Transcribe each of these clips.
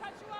Cut you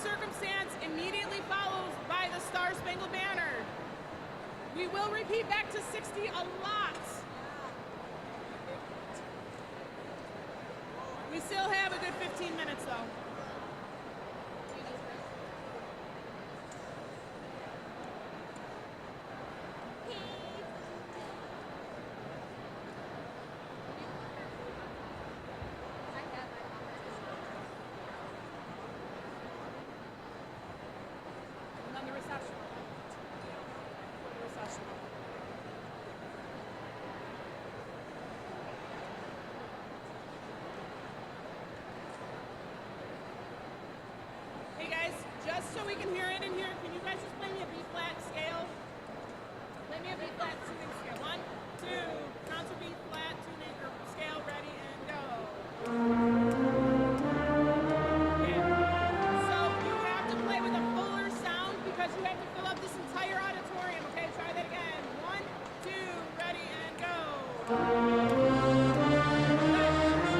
Circumstance immediately follows by the Star-Spangled Banner. We will repeat back to 60 a lot. We still have a good 15 minutes though. Hey guys, just so we can hear it in here, can you guys just play me a B flat scale? Play me a B flat tuning scale. 1, 2, concert B flat tuning or scale, ready and go. Yeah. So you have to play with a fuller sound because you have to fill up this entire auditorium. Okay, try that again. 1, 2, ready and go. Good.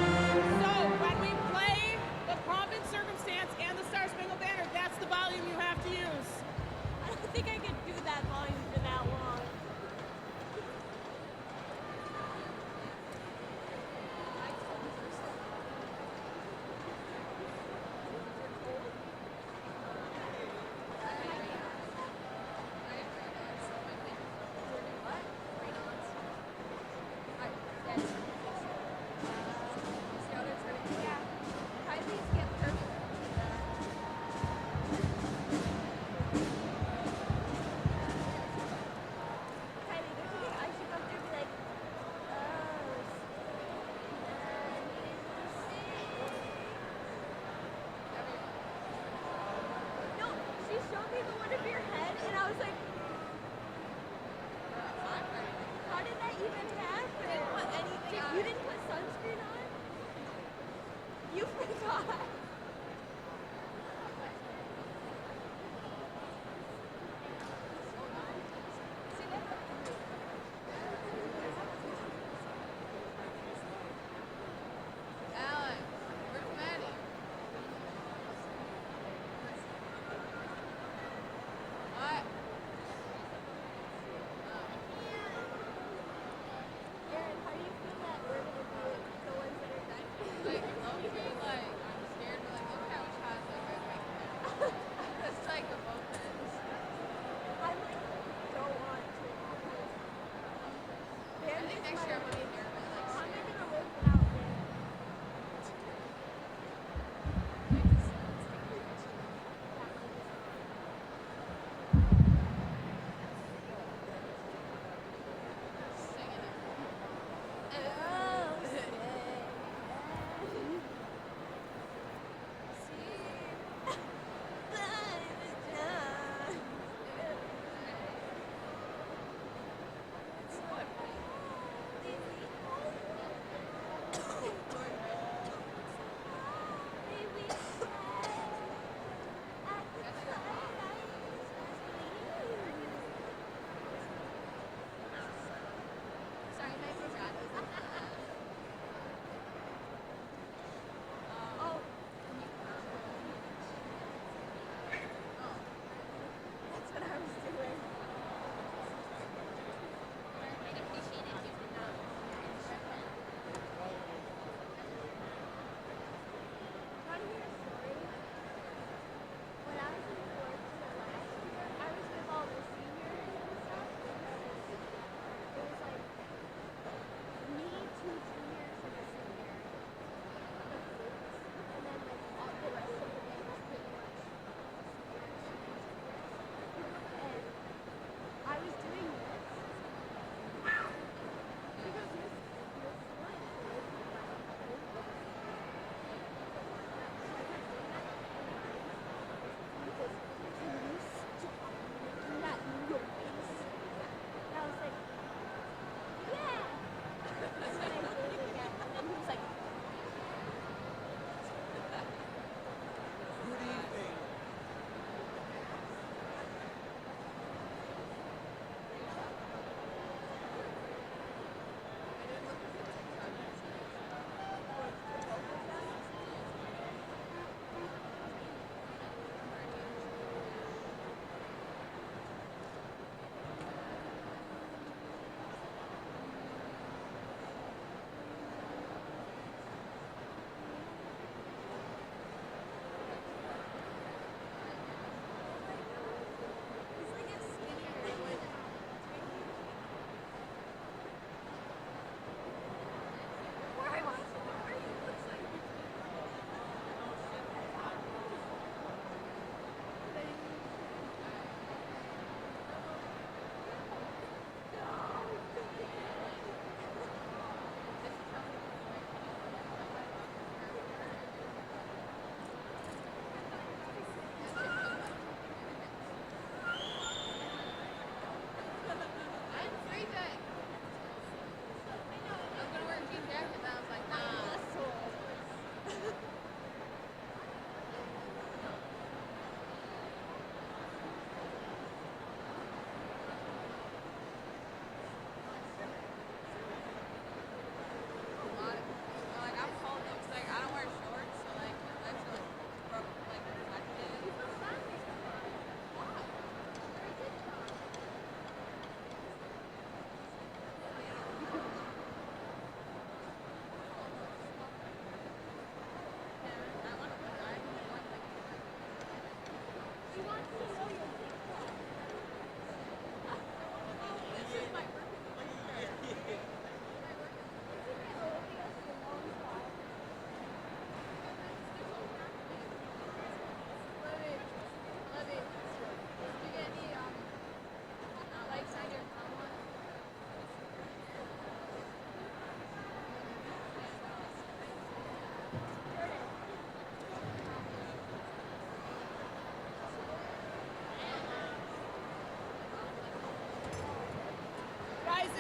You didn't put sunscreen on? You forgot. Alan, where's Maddie? What? Aaron, how do you feel that we're gonna be the ones that are dying? Like, low-key, like, I'm scared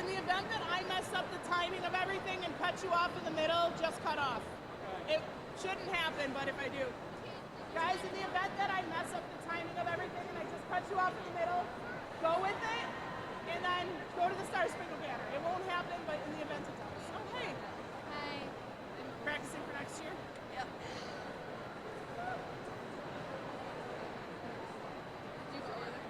in the event that I mess up the timing of everything and cut you off in the middle, just cut off. It shouldn't happen, but if I do. Guys, in the event that I mess up the timing of everything and I just cut you off in the middle, go with it, and then go to the Star Spangled Banner. It won't happen, but in the event it does. Oh, hey. Hi. Practicing for next year? Yep. Do you go over there?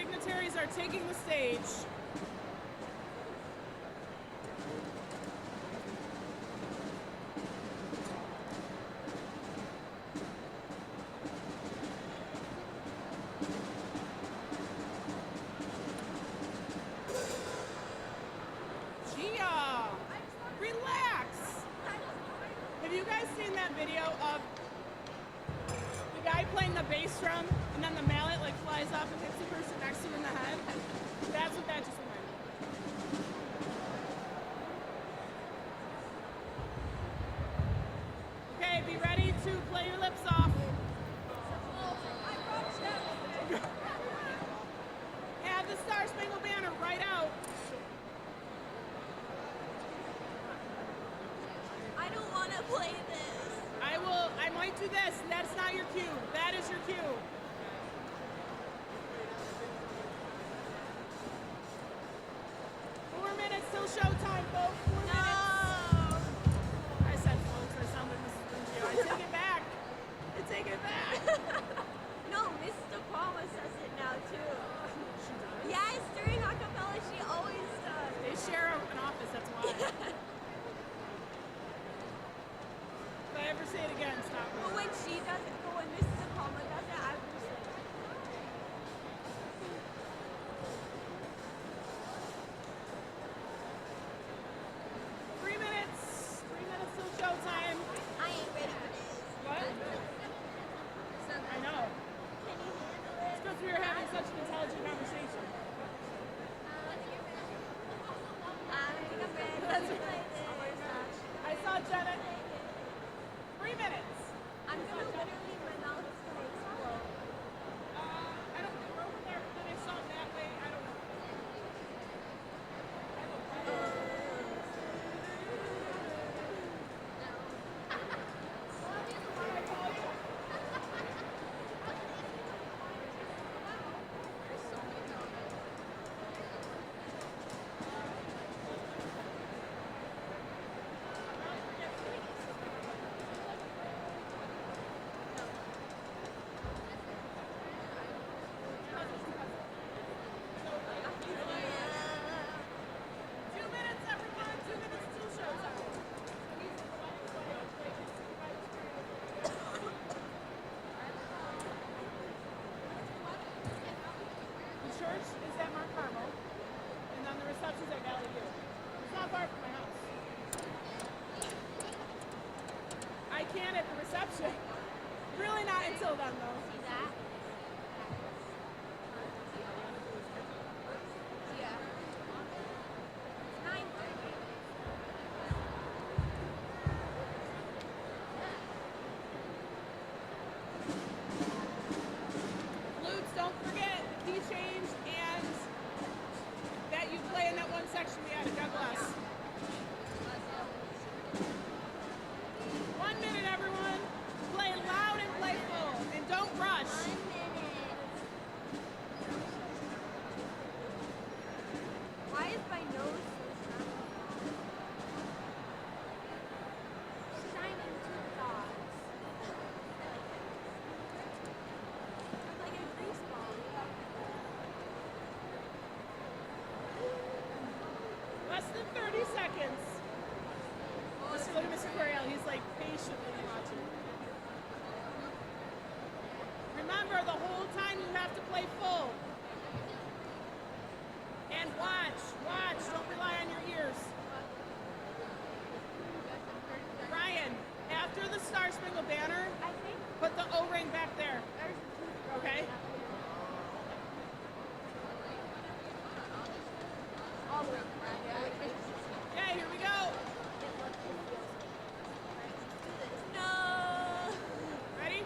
dignitaries are taking the stage. Gia, relax. Have you guys seen that video of the guy playing the bass drum and then the mallet like flies up and hits the person next to him in the head? That's what that just reminded me. Okay, be ready to play your lips off. Have the Star Spangled Banner right out. I don't want to play this. I might do this. That's not your cue. That is your cue. Till showtime, folks. 4 minutes. I said folks. I sounded Mrs. Rungio. I take it back. I take it back. No, Mr. Palma says it now too. She does. Yes, during acapella she always does. They share an office. That's why. If I ever say it again, stop me. But when she does it, but when Mr. Palma does it, I will say it. 3 minutes. 3 minutes till showtime. I ain't ready for this. What? I know. Can you handle It's it? because we were having such an intelligent conversation. I think I'm ready to play this. I saw Jenna. 3 minutes. I'm gonna literally, my mouth is gonna explode. I don't know. We're over there. Then I saw it that way. I don't know. Church is at Mount Carmel, and then the reception's at Valley View. It's not far from my house. I can at the reception. Really not until then, though. See that? Yeah. 9:30. Flutes, don't forget the key change and that you play in that one section we added. God bless. 1 minute, everyone. Play loud and play full, and don't rush. 1 minute. Why is my nose so shiny? Shining two dots. Like a grease ball. Less than 30 seconds. Look at Mr. Coriel. He's like patiently watching. Remember, the whole time you have to play full. And watch. Don't rely on your ears. Ryan, after the Star Spangled Banner, I think put the O-ring back there. there's a tooth. Okay? All the way. Okay, here we go. No. Ready?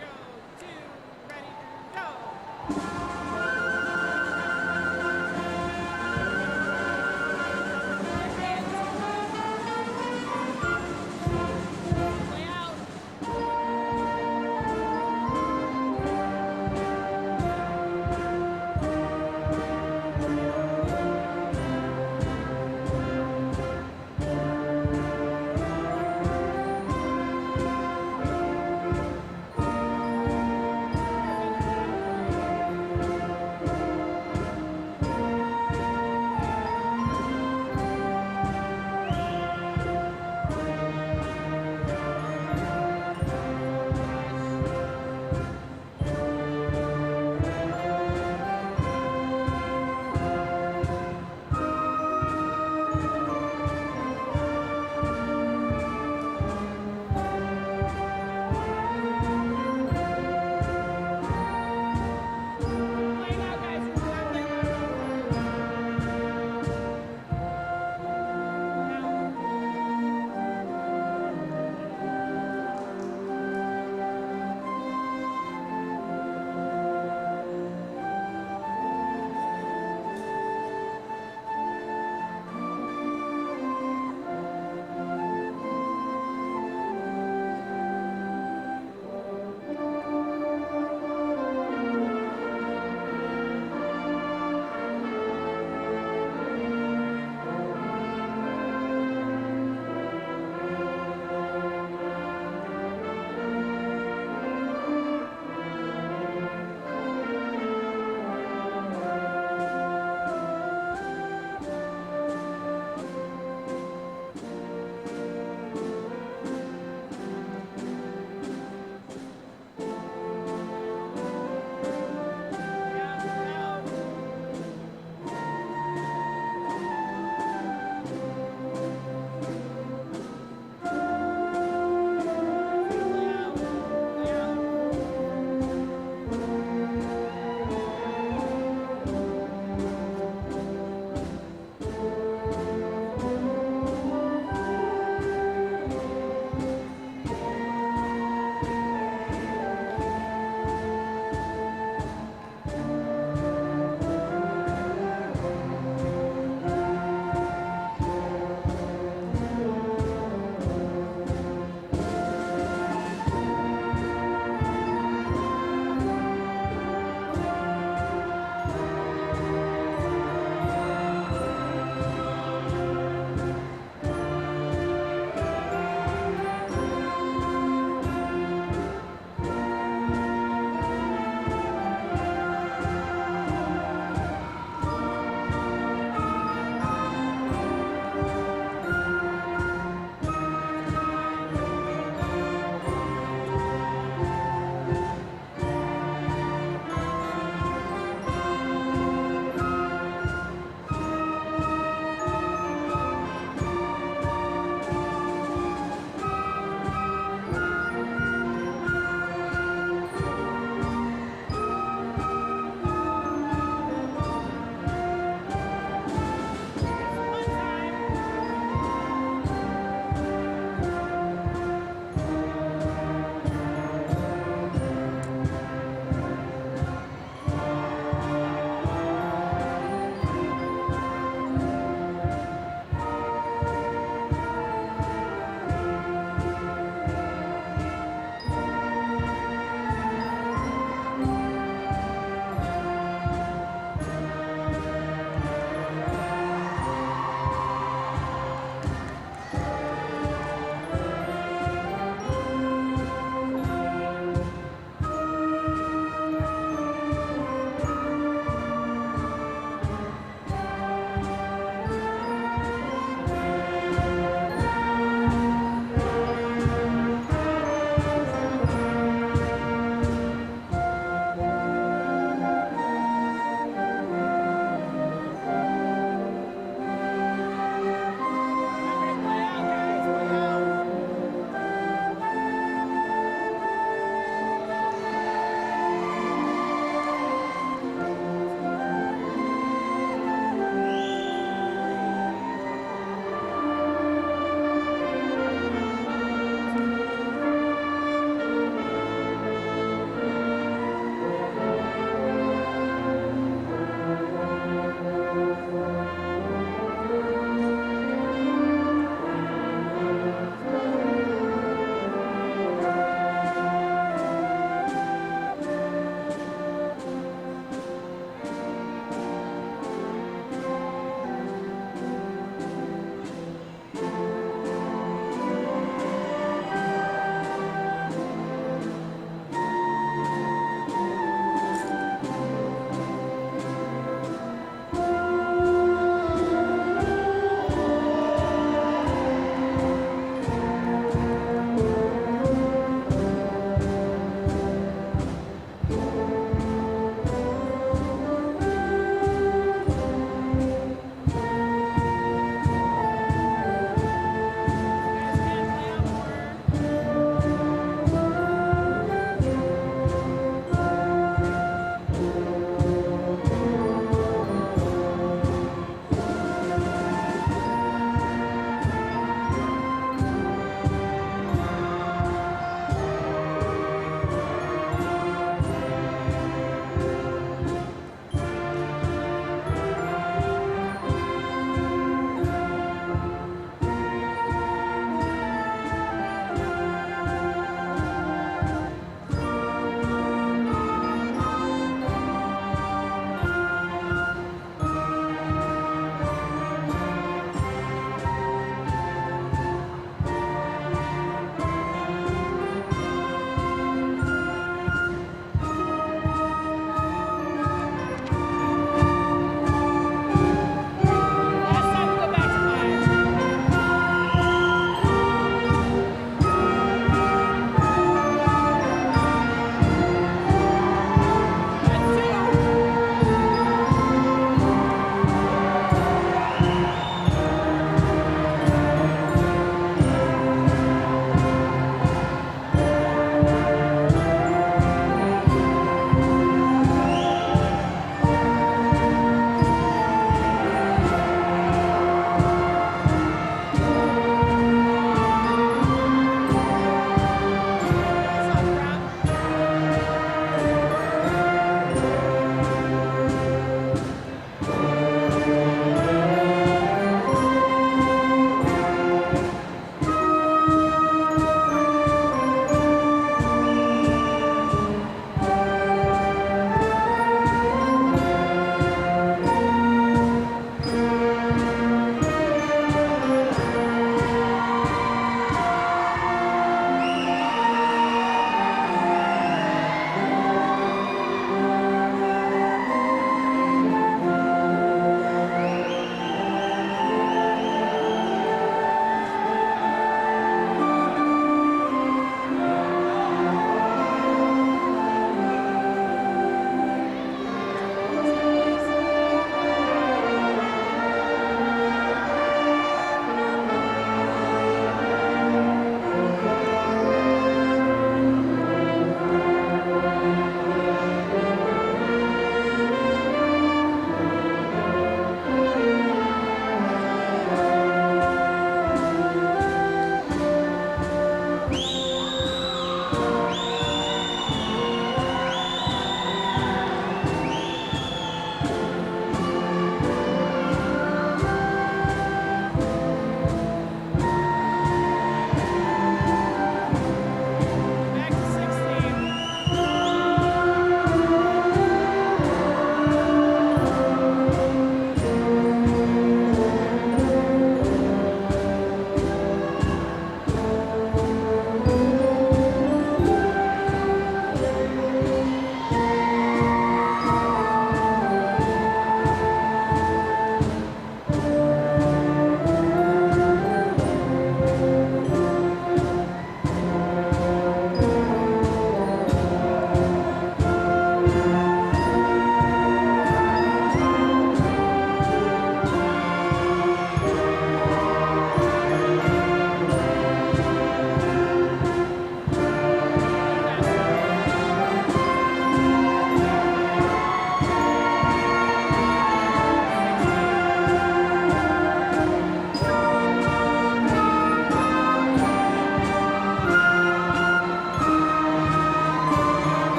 Go, 2, ready, go.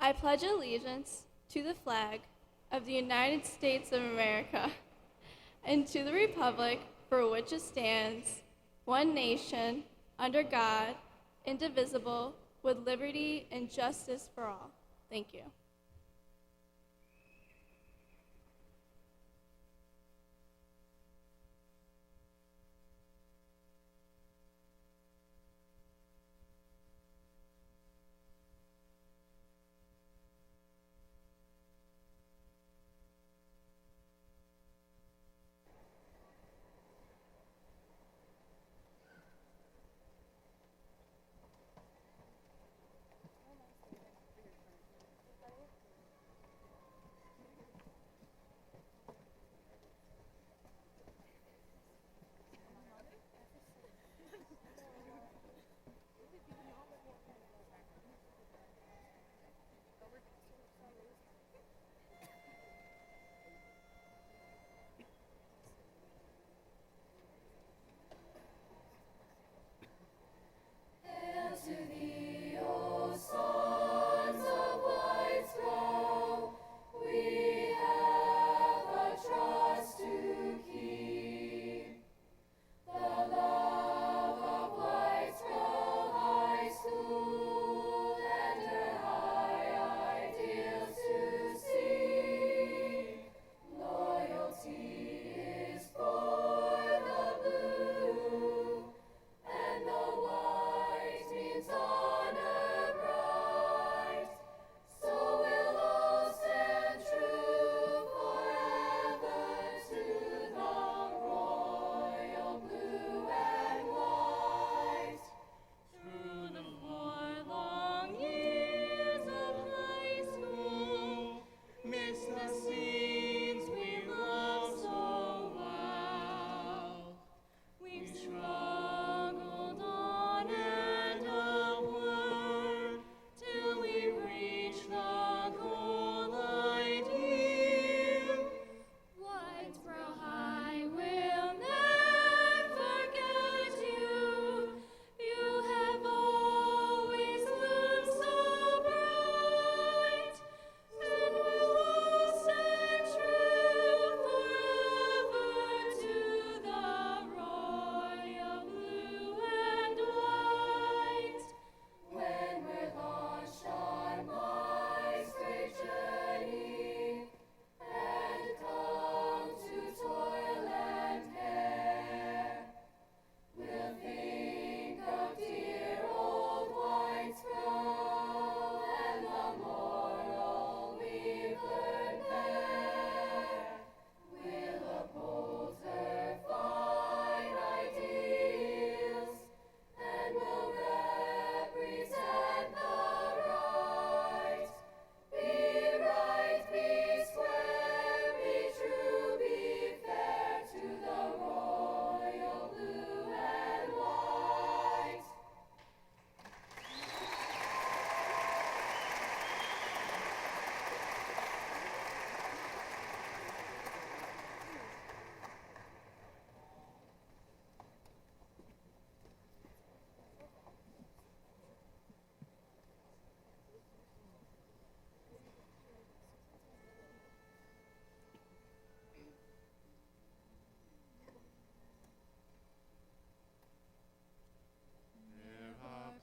I pledge allegiance to the flag of the United States of America and to the republic for which it stands, one nation, under God, indivisible, with liberty and justice for all. Thank you.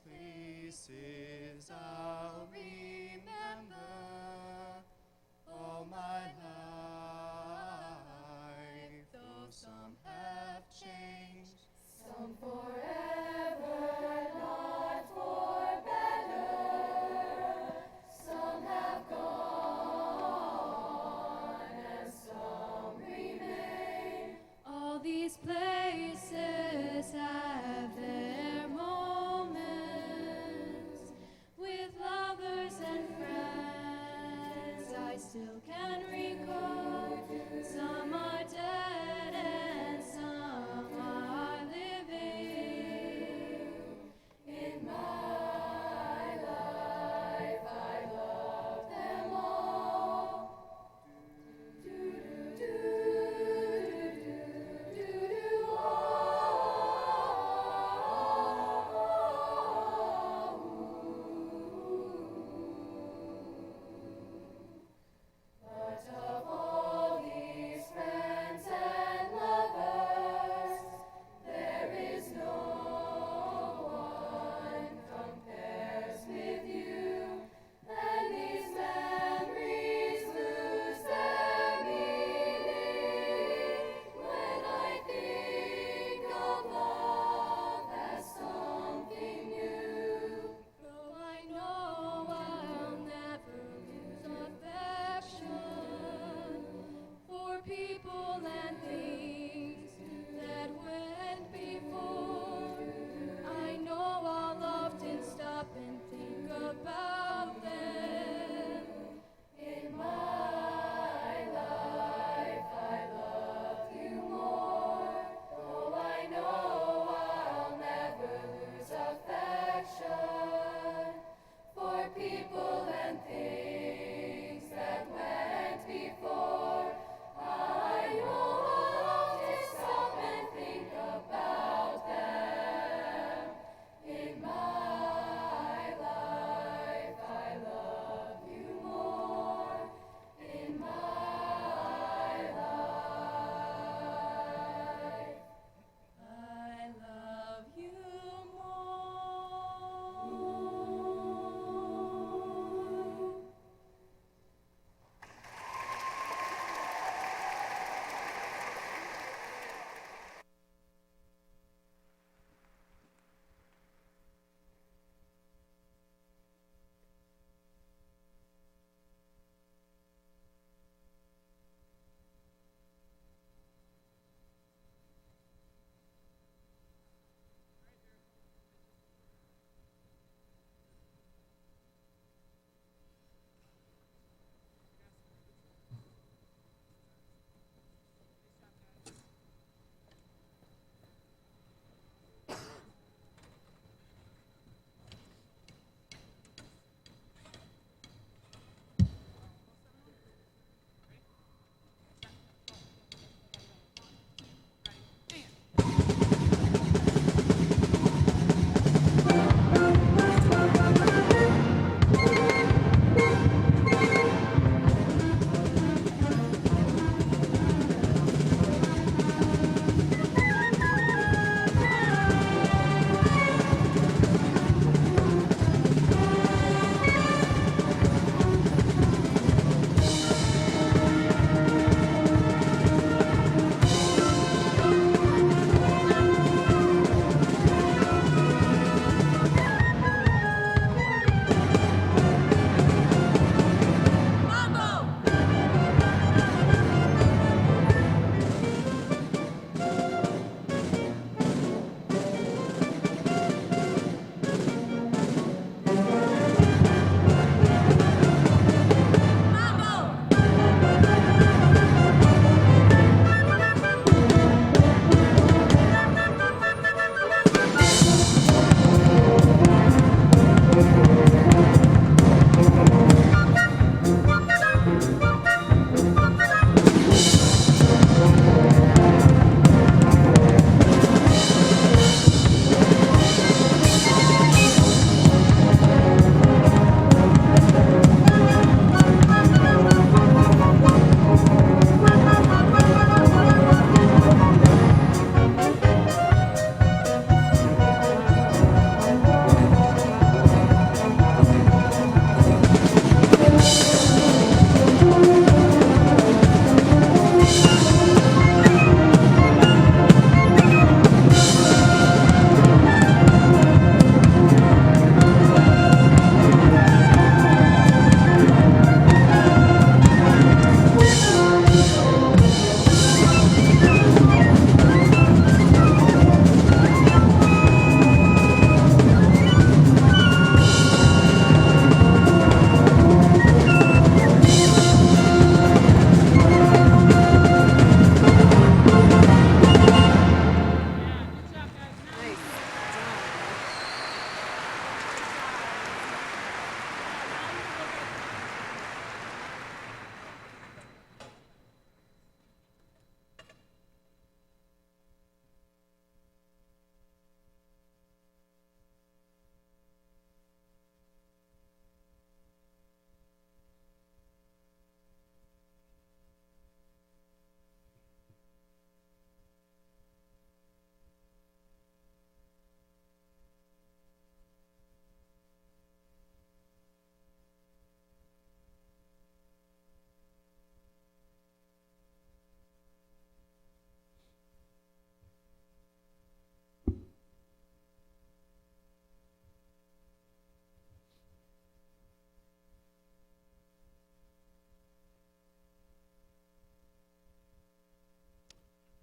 Places I'll remember all my life, though some have changed, some forever, not for better, some have gone and some remain. All these places have their moments with lovers and friends. I still can recall. Some are dead and some are living.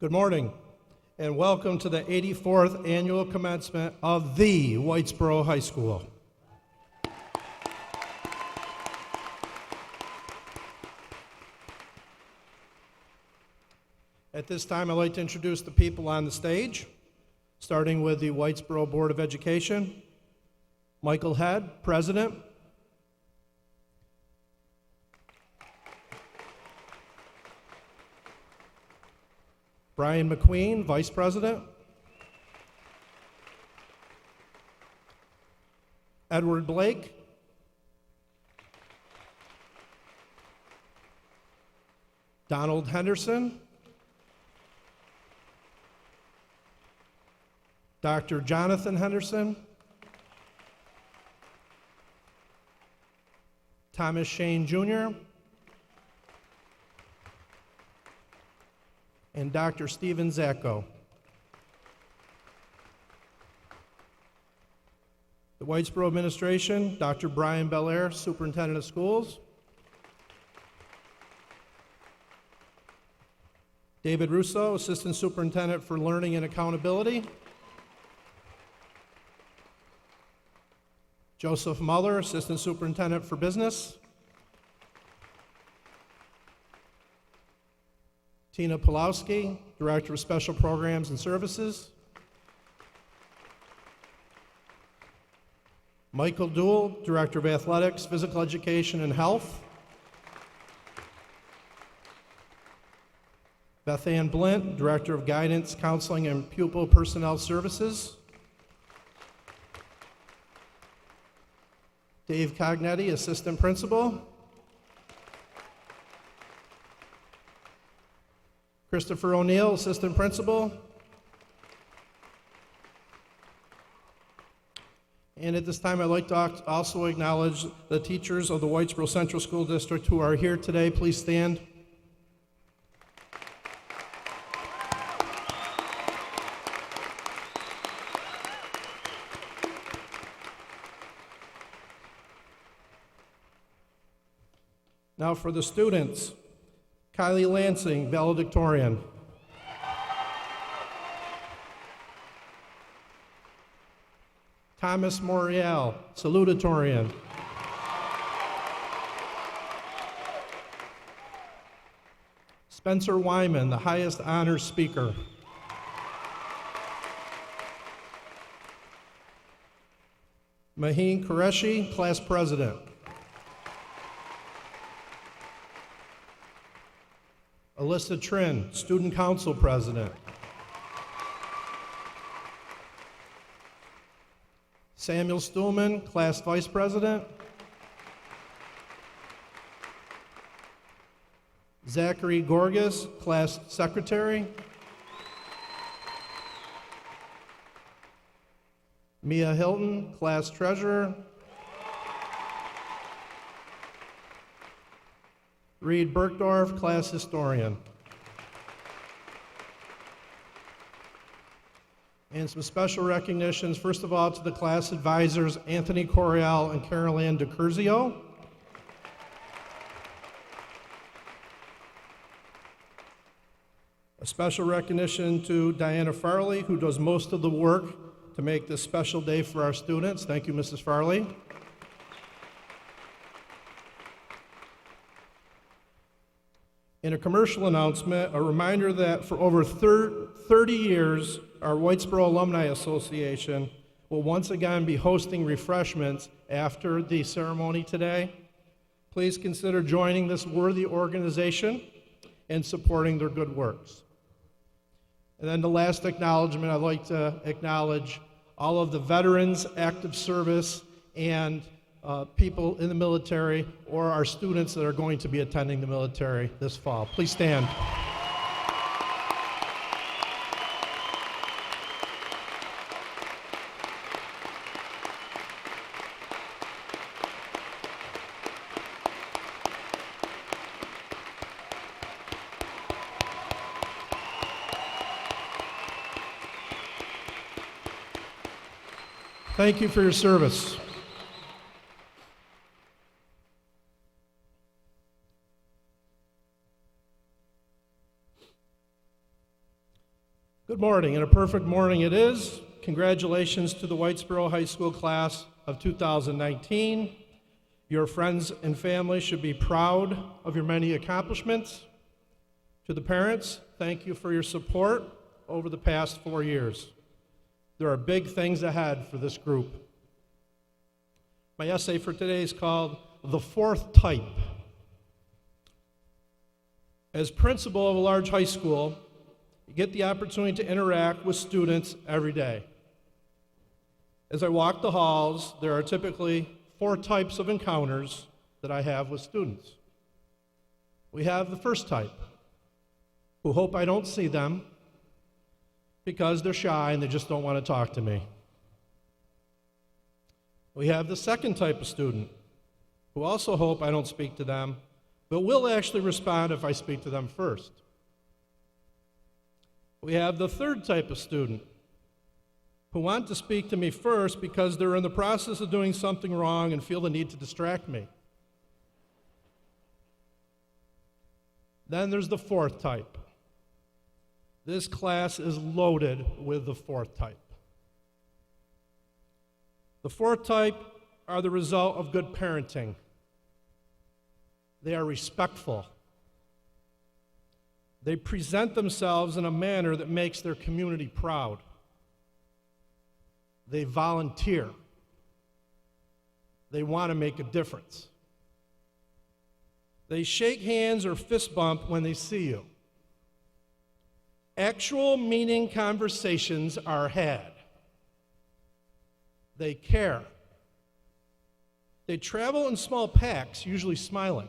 Good morning, and welcome to the 84th annual commencement of the Whitesboro High School. At this time, I'd like to introduce the people on the stage, starting with the Whitesboro Board of Education. Michael Head, President. Brian McQueen, Vice President. Edward Blake. Donald Henderson. Dr. Jonathan Henderson. Thomas Shane Jr. and Dr. Stephen Zacco. The Whitesboro Administration, Dr. Brian Belair, Superintendent of Schools. David Russo, Assistant Superintendent for Learning and Accountability. Joseph Muller, Assistant Superintendent for Business. Tina Pulowski, Director of Special Programs and Services. Michael Duell, Director of Athletics, Physical Education, and Health. Beth Ann Blint, Director of Guidance, Counseling, and Pupil Personnel Services. Dave Cognetti, Assistant Principal. Christopher O'Neill, Assistant Principal. And at this time, I'd like to also acknowledge the teachers of the Whitesboro Central School District who are here today. Please stand. Now for the students. Kylie Lansing, valedictorian. Thomas Morial, salutatorian. Spencer Wyman, the highest honors speaker. Maheen Qureshi, class president. Alyssa Trin, Student Council President. Samuel Stuhlman, Class Vice President. Zachary Gorgas, Class Secretary. Mia Hilton, Class Treasurer. Reed Bergdorf, Class Historian. And some special recognitions, first of all, to the class advisors, Anthony Coriel and Carol Ann DiCurzio. A special recognition to Diana Farley, who does most of the work to make this special day for our students. Thank you, Mrs. Farley. In a commercial announcement, a reminder that for over 30 years, our Whitesboro Alumni Association will once again be hosting refreshments after the ceremony today. Please consider joining this worthy organization and supporting their good works. And then the last acknowledgement, I'd like to acknowledge all of the veterans, active service, and people in the military or our students that are going to be attending the military this fall. Please stand. Thank you for your service. Good morning, and a perfect morning it is. Congratulations to the Whitesboro High School class of 2019. Your friends and family should be proud of your many accomplishments. To the parents, thank you for your support over the past 4 years. There are big things ahead for this group. My essay for today is called The Fourth Type. As principal of a large high school, you get the opportunity to interact with students every day. As I walk the halls, there are typically 4 types of encounters that I have with students. We have the first type, who hope I don't see them because they're shy and they just don't want to talk to me. We have the second type of student, who also hope I don't speak to them, but will actually respond if I speak to them first. We have the third type of student, who want to speak to me first because they're in the process of doing something wrong and feel the need to distract me. Then there's the fourth type. This class is loaded with the fourth type. The fourth type are the result of good parenting. They are respectful. They present themselves in a manner that makes their community proud. They volunteer. They want to make a difference. They shake hands or fist bump when they see you. Actual meaning conversations are had. They care. They travel in small packs, usually smiling.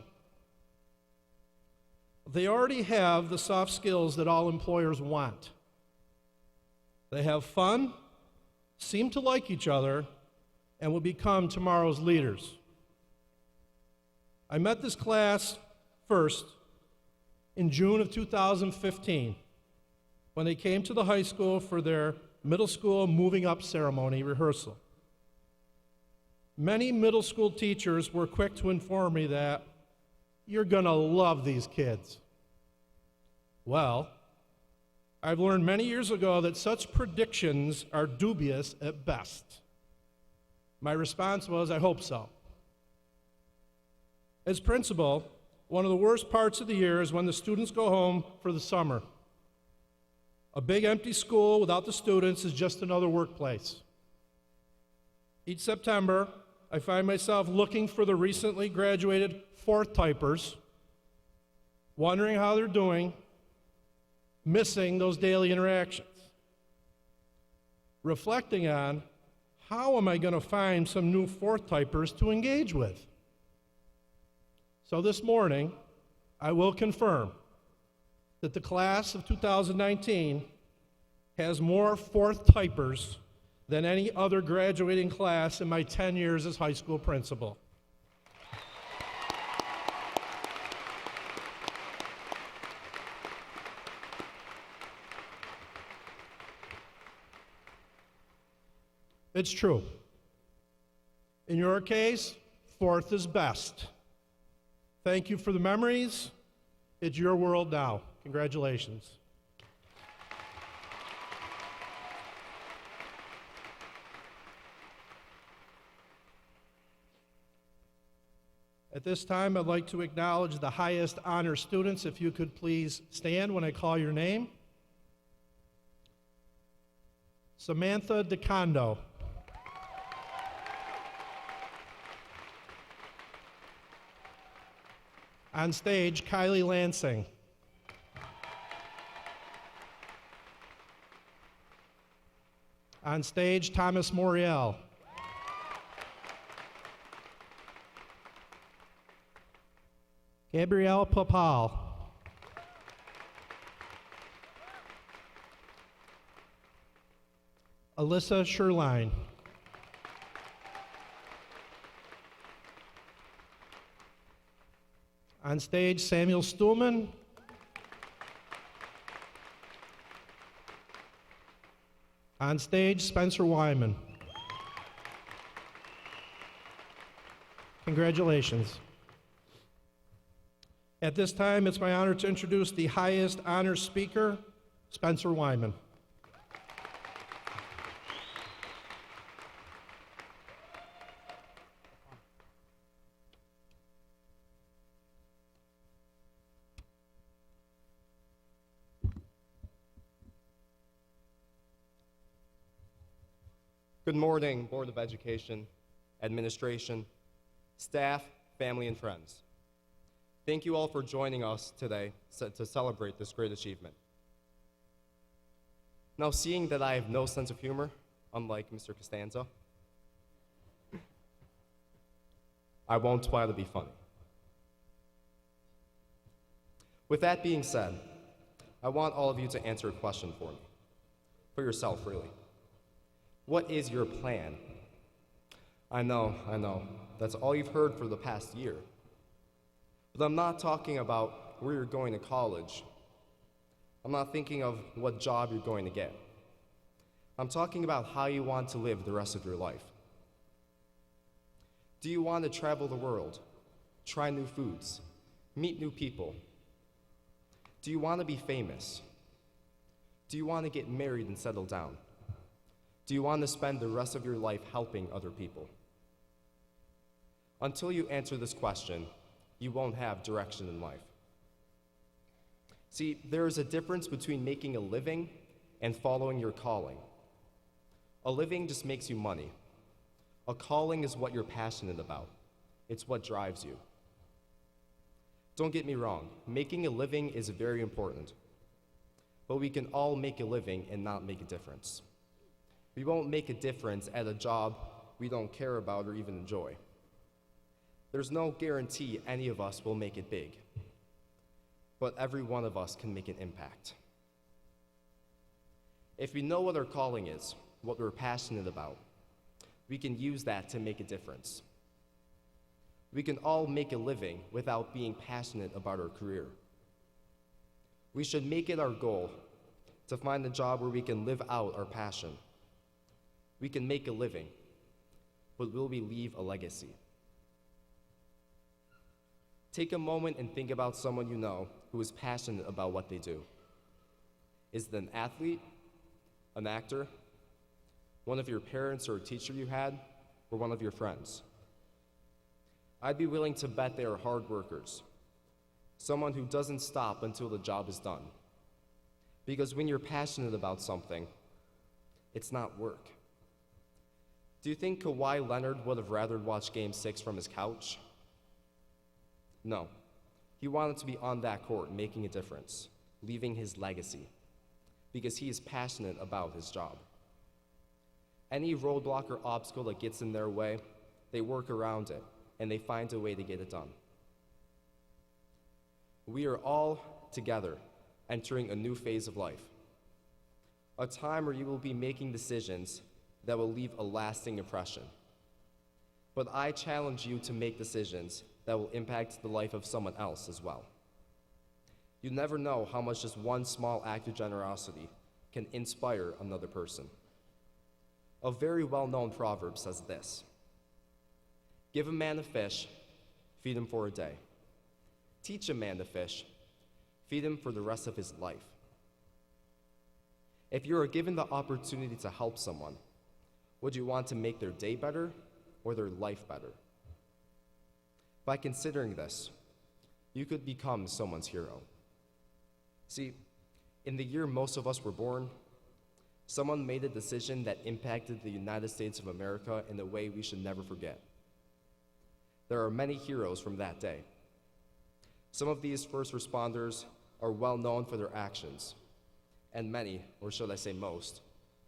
They already have the soft skills that all employers want. They have fun, seem to like each other, and will become tomorrow's leaders. I met this class first in June of 2015 when they came to the high school for their middle school moving up ceremony rehearsal. Many middle school teachers were quick to inform me that you're going to love these kids. Well, I've learned many years ago that such predictions are dubious at best. My response was, I hope so. As principal, one of the worst parts of the year is when the students go home for the summer. A big empty school without the students is just another workplace. Each September, I find myself looking for the recently graduated fourth typers, wondering how they're doing, missing those daily interactions, reflecting on how am I going to find some new fourth typers to engage with. So this morning, I will confirm that the class of 2019 has more fourth typers than any other graduating class in my 10 years as high school principal. It's true. In your case, fourth is best. Thank you for the memories. It's your world now. Congratulations. At this time, I'd like to acknowledge the highest honor students. If you could please stand when I call your name. Samantha DeCondo. On stage, Kylie Lansing. On stage, Thomas Moriel. Gabrielle Papal. Alyssa Sherline. On stage, Samuel Stuhlman. On stage, Spencer Wyman. Congratulations. At this time, it's my honor to introduce the highest honor speaker, Spencer Wyman. Good morning, Board of Education, administration, staff, family, and friends. Thank you all for joining us today to celebrate this great achievement. Now, seeing that I have no sense of humor, unlike Mr. Costanza, I won't try to be funny. With that being said, I want all of you to answer a question for me. For yourself, really. What is your plan? I know, that's all you've heard for the past year. But I'm not talking about where you're going to college. I'm not thinking of what job you're going to get. I'm talking about how you want to live the rest of your life. Do you want to travel the world, try new foods, meet new people? Do you want to be famous? Do you want to get married and settle down? Do you want to spend the rest of your life helping other people? Until you answer this question, you won't have direction in life. See, there is a difference between making a living and following your calling. A living just makes you money. A calling is what you're passionate about. It's what drives you. Don't get me wrong, making a living is very important. But we can all make a living and not make a difference. We won't make a difference at a job we don't care about or even enjoy. There's no guarantee any of us will make it big. But every one of us can make an impact. If we know what our calling is, what we're passionate about, we can use that to make a difference. We can all make a living without being passionate about our career. We should make it our goal to find a job where we can live out our passion. We can make a living, but will we leave a legacy? Take a moment and think about someone you know who is passionate about what they do. Is it an athlete, an actor, one of your parents or a teacher you had, or one of your friends? I'd be willing to bet they are hard workers, someone who doesn't stop until the job is done. Because when you're passionate about something, it's not work. Do you think Kawhi Leonard would have rather watched Game 6 from his couch? No. He wanted to be on that court making a difference, leaving his legacy, because he is passionate about his job. Any roadblock or obstacle that gets in their way, they work around it, and they find a way to get it done. We are all together entering a new phase of life, a time where you will be making decisions that will leave a lasting impression. But I challenge you to make decisions that will impact the life of someone else as well. You never know how much just one small act of generosity can inspire another person. A very well-known proverb says this: give a man a fish, feed him for a day. Teach a man to fish, feed him for the rest of his life. If you are given the opportunity to help someone, would you want to make their day better or their life better? By considering this, you could become someone's hero. See, in the year most of us were born, someone made a decision that impacted the United States of America in a way we should never forget. There are many heroes from that day. Some of these first responders are well known for their actions, and many, or should I say most,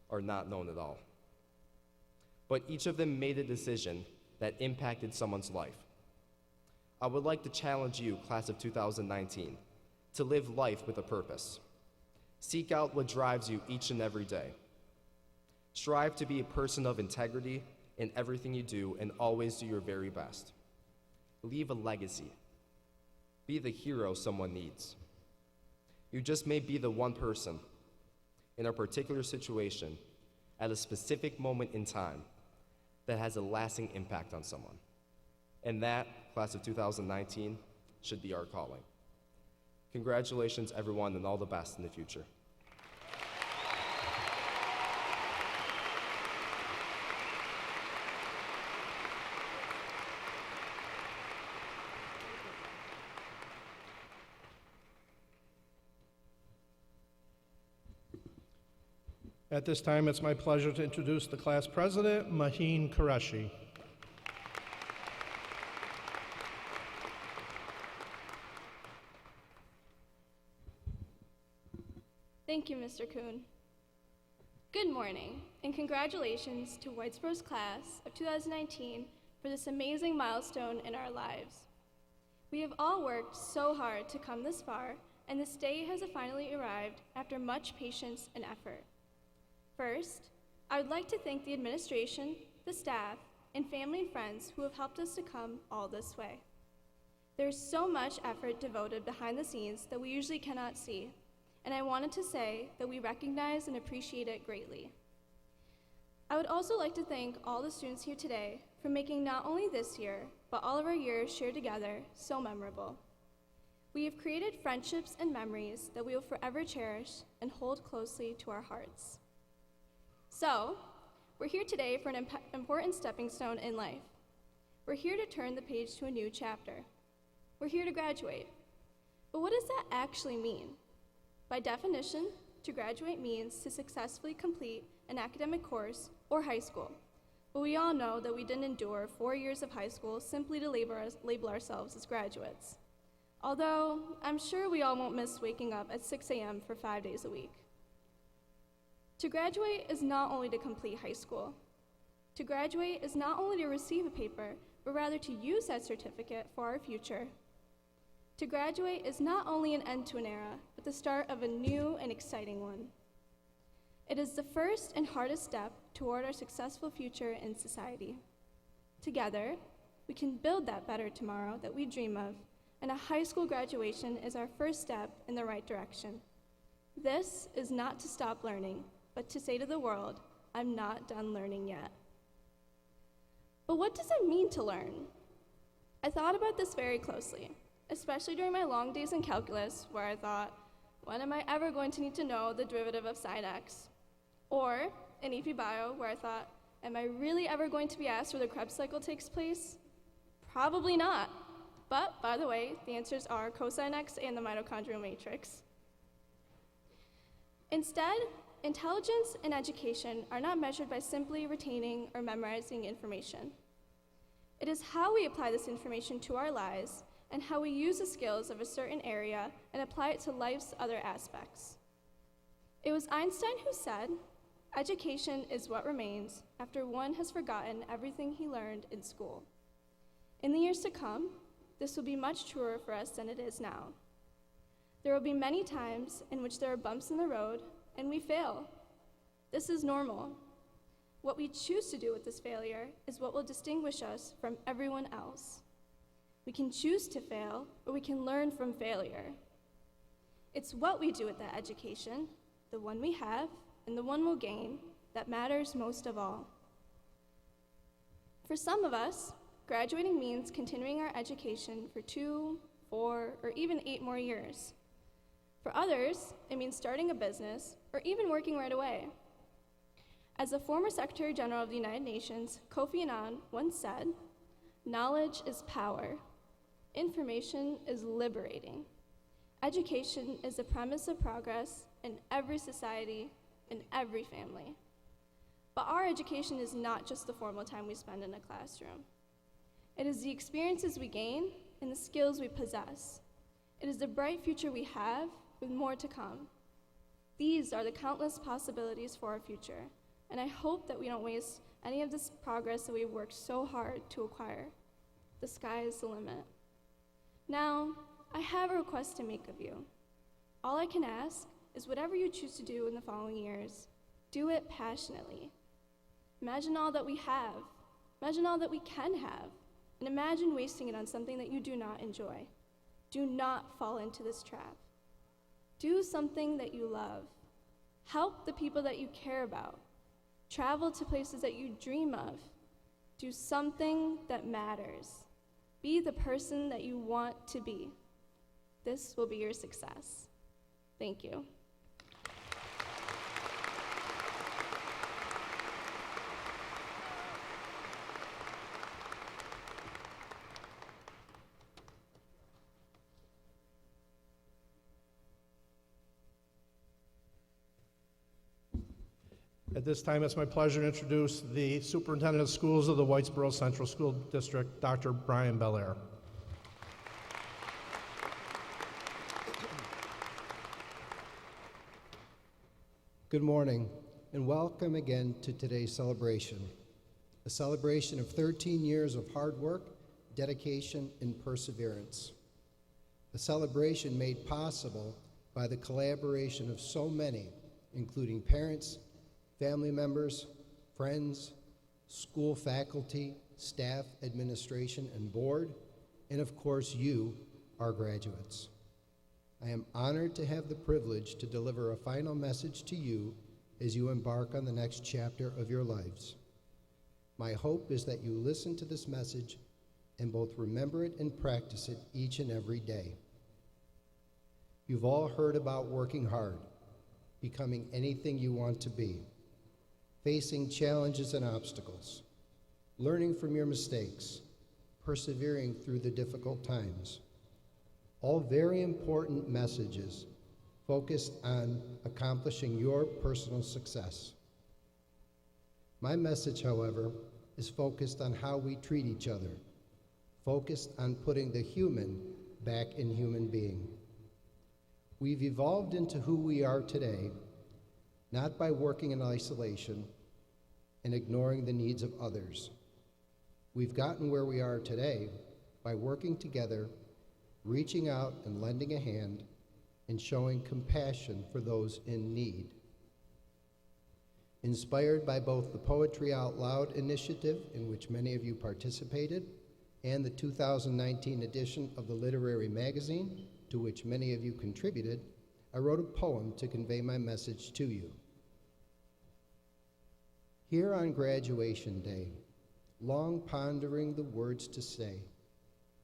are not known at all. But each of them made a decision that impacted someone's life. I would like to challenge you, class of 2019, to live life with a purpose. Seek out what drives you each and every day. Strive to be a person of integrity in everything you do and always do your very best. Leave a legacy. Be the hero someone needs. You just may be the one person in a particular situation at a specific moment in time that has a lasting impact on someone. And that, class of 2019, should be our calling. Congratulations, everyone, and all the best in the future. At this time, it's my pleasure to introduce the class president, Maheen Qureshi. Thank you, Mr. Kuhn. Good morning, and congratulations to Whitesboro's class of 2019 for this amazing milestone in our lives. We have all worked so hard to come this far, and this day has finally arrived after much patience and effort. First, I would like to thank the administration, the staff, and family and friends who have helped us to come all this way. There's so much effort devoted behind the scenes that we usually cannot see, and I wanted to say that we recognize and appreciate it greatly. I would also like to thank all the students here today for making not only this year, but all of our years shared together so memorable. We have created friendships and memories that we will forever cherish and hold closely to our hearts. So, we're here today for an important stepping stone in life. We're here to turn the page to a new chapter. We're here to graduate. But what does that actually mean? By definition, to graduate means to successfully complete an academic course or high school. But we all know that we didn't endure 4 years of high school simply to label ourselves as graduates. Although, I'm sure we all won't miss waking up at 6 a.m. for 5 days a week. To graduate is not only to complete high school. To graduate is not only to receive a paper, but rather to use that certificate for our future. To graduate is not only an end to an era, but the start of a new and exciting one. It is the first and hardest step toward our successful future in society. Together, we can build that better tomorrow that we dream of, and a high school graduation is our first step in the right direction. This is not to stop learning, but to say to the world, I'm not done learning yet. But what does it mean to learn? I thought about this very closely, especially during my long days in calculus, where I thought, when am I ever going to need to know the derivative of sine x? Or in EP Bio, where I thought, am I really ever going to be asked where the Krebs cycle takes place? Probably not. But, by the way, the answers are cosine x and the mitochondrial matrix. Instead, intelligence and education are not measured by simply retaining or memorizing information. It is how we apply this information to our lives and how we use the skills of a certain area and apply it to life's other aspects. It was Einstein who said, education is what remains after one has forgotten everything he learned in school. In the years to come, this will be much truer for us than it is now. There will be many times in which there are bumps in the road and we fail. This is normal. What we choose to do with this failure is what will distinguish us from everyone else. We can choose to fail, or we can learn from failure. It's what we do with that education, the one we have and the one we'll gain, that matters most of all. For some of us, graduating means continuing our education for 2, 4, or even 8 more years. For others, it means starting a business or even working right away. As the former Secretary General of the United Nations, Kofi Annan, once said, knowledge is power. Information is liberating. Education is the premise of progress in every society, in every family. But our education is not just the formal time we spend in a classroom. It is the experiences we gain and the skills we possess. It is the bright future we have with more to come. These are the countless possibilities for our future, and I hope that we don't waste any of this progress that we've worked so hard to acquire. The sky is the limit. Now, I have a request to make of you. All I can ask is whatever you choose to do in the following years, do it passionately. Imagine all that we have. Imagine all that we can have. And imagine wasting it on something that you do not enjoy. Do not fall into this trap. Do something that you love. Help the people that you care about. Travel to places that you dream of. Do something that matters. Be the person that you want to be. This will be your success. Thank you. At this time, it's my pleasure to introduce the Superintendent of Schools of the Whitesboro Central School District, Dr. Brian Belair. Good morning, and welcome again to today's celebration, a celebration of 13 years of hard work, dedication, and perseverance. A celebration made possible by the collaboration of so many, including parents, family members, friends, school faculty, staff, administration, and board, and of course you, our graduates. I am honored to have the privilege to deliver a final message to you as you embark on the next chapter of your lives. My hope is that you listen to this message and both remember it and practice it each and every day. You've all heard about working hard, becoming anything you want to be, facing challenges and obstacles, learning from your mistakes, persevering through the difficult times. All very important messages focused on accomplishing your personal success. My message, however, is focused on how we treat each other, focused on putting the human back in human being. We've evolved into who we are today, not by working in isolation and ignoring the needs of others. We've gotten where we are today by working together, reaching out and lending a hand, and showing compassion for those in need. Inspired by both the Poetry Out Loud initiative, in which many of you participated, and the 2019 edition of the Literary Magazine, to which many of you contributed, I wrote a poem to convey my message to you. Here on graduation day, long pondering the words to say,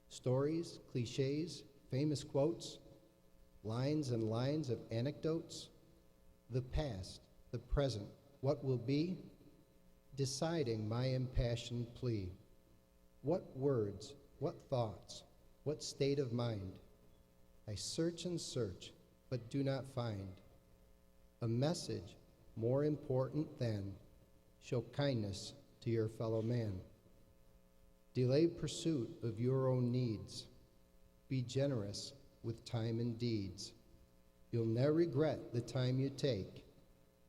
stories, cliches, famous quotes, lines and lines of anecdotes, the past, the present, what will be, deciding my impassioned plea. What words, what thoughts, what state of mind? I search and search, but do not find a message more important than show kindness to your fellow man. Delay pursuit of your own needs. Be generous with time and deeds. You'll never regret the time you take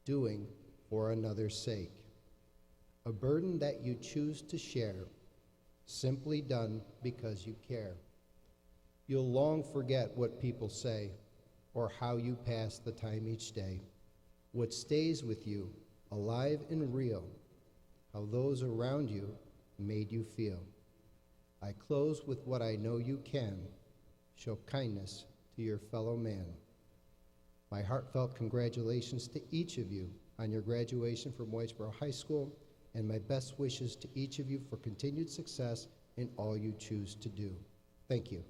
doing for another's sake. A burden that you choose to share, simply done because you care. You'll long forget what people say or how you pass the time each day. What stays with you, alive and real, how those around you made you feel. I close with what I know you can, show kindness to your fellow man. My heartfelt congratulations to each of you on your graduation from Whitesboro High School, and my best wishes to each of you for continued success in all you choose to do. Thank you.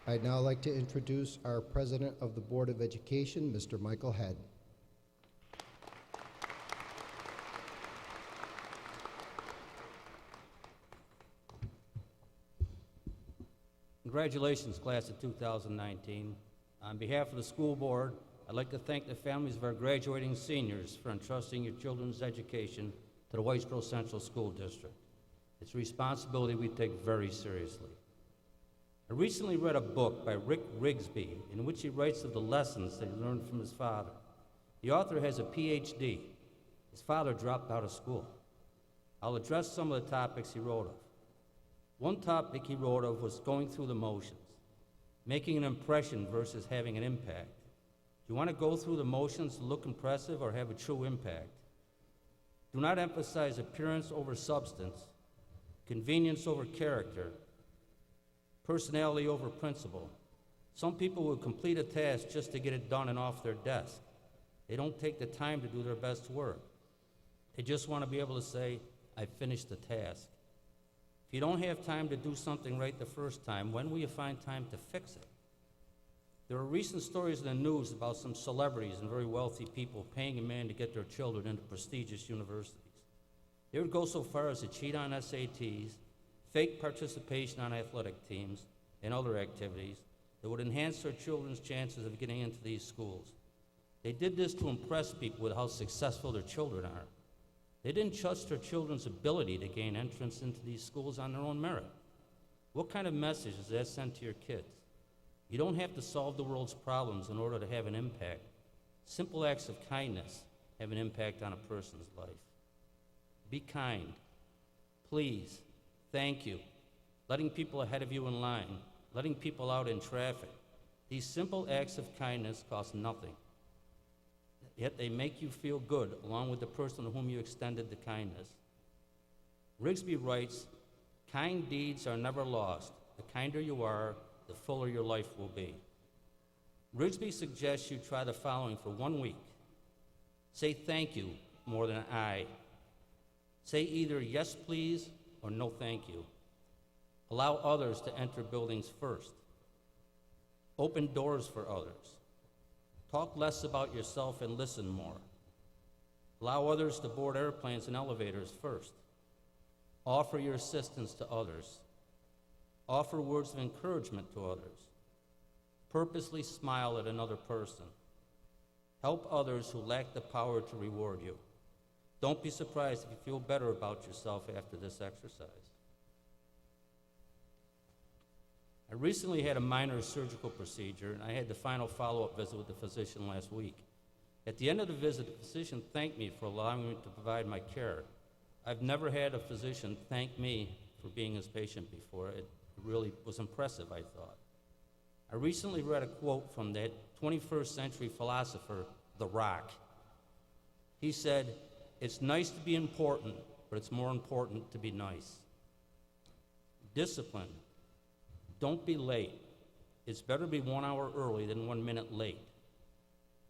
I'd now like to introduce our President of the Board of Education, Mr. Michael Head. Congratulations, class of 2019. On behalf of the school board, I'd like to thank the families of our graduating seniors for entrusting your children's education to the Whitesboro Central School District. It's a responsibility we take very seriously. I recently read a book by Rick Rigsby in which he writes of the lessons that he learned from his father. The author has a PhD. His father dropped out of school. I'll address some of the topics he wrote of. One topic he wrote of was going through the motions, making an impression versus having an impact. Do you want to go through the motions to look impressive or have a true impact? Do not emphasize appearance over substance, convenience over character, personality over principle. Some people will complete a task just to get it done and off their desk. They don't take the time to do their best work. They just want to be able to say, I finished the task. If you don't have time to do something right the first time, when will you find time to fix it? There are recent stories in the news about some celebrities and very wealthy people paying a man to get their children into prestigious universities. They would go so far as to cheat on SATs, fake participation on athletic teams, and other activities that would enhance their children's chances of getting into these schools. They did this to impress people with how successful their children are. They didn't trust their children's ability to gain entrance into these schools on their own merit. What kind of message does that send to your kids? You don't have to solve the world's problems in order to have an impact. Simple acts of kindness have an impact on a person's life. Be kind. Please. Thank you. Letting people ahead of you in line. Letting people out in traffic. These simple acts of kindness cost nothing. Yet they make you feel good along with the person to whom you extended the kindness. Rigsby writes, "Kind deeds are never lost. The kinder you are, the fuller your life will be." Rigsby suggests you try the following for 1 week. Say thank you more than I. Say either yes please or no thank you. Allow others to enter buildings first. Open doors for others. Talk less about yourself and listen more. Allow others to board airplanes and elevators first. Offer your assistance to others. Offer words of encouragement to others. Purposely smile at another person. Help others who lack the power to reward you. Don't be surprised if you feel better about yourself after this exercise. I recently had a minor surgical procedure, and I had the final follow-up visit with the physician last week. At the end of the visit, the physician thanked me for allowing me to provide my care. I've never had a physician thank me for being his patient before. It really was impressive, I thought. I recently read a quote from that 21st century philosopher, The Rock. He said, "It's nice to be important, but it's more important to be nice." Discipline. Don't be late. It's better to be 1 hour early than 1 minute late.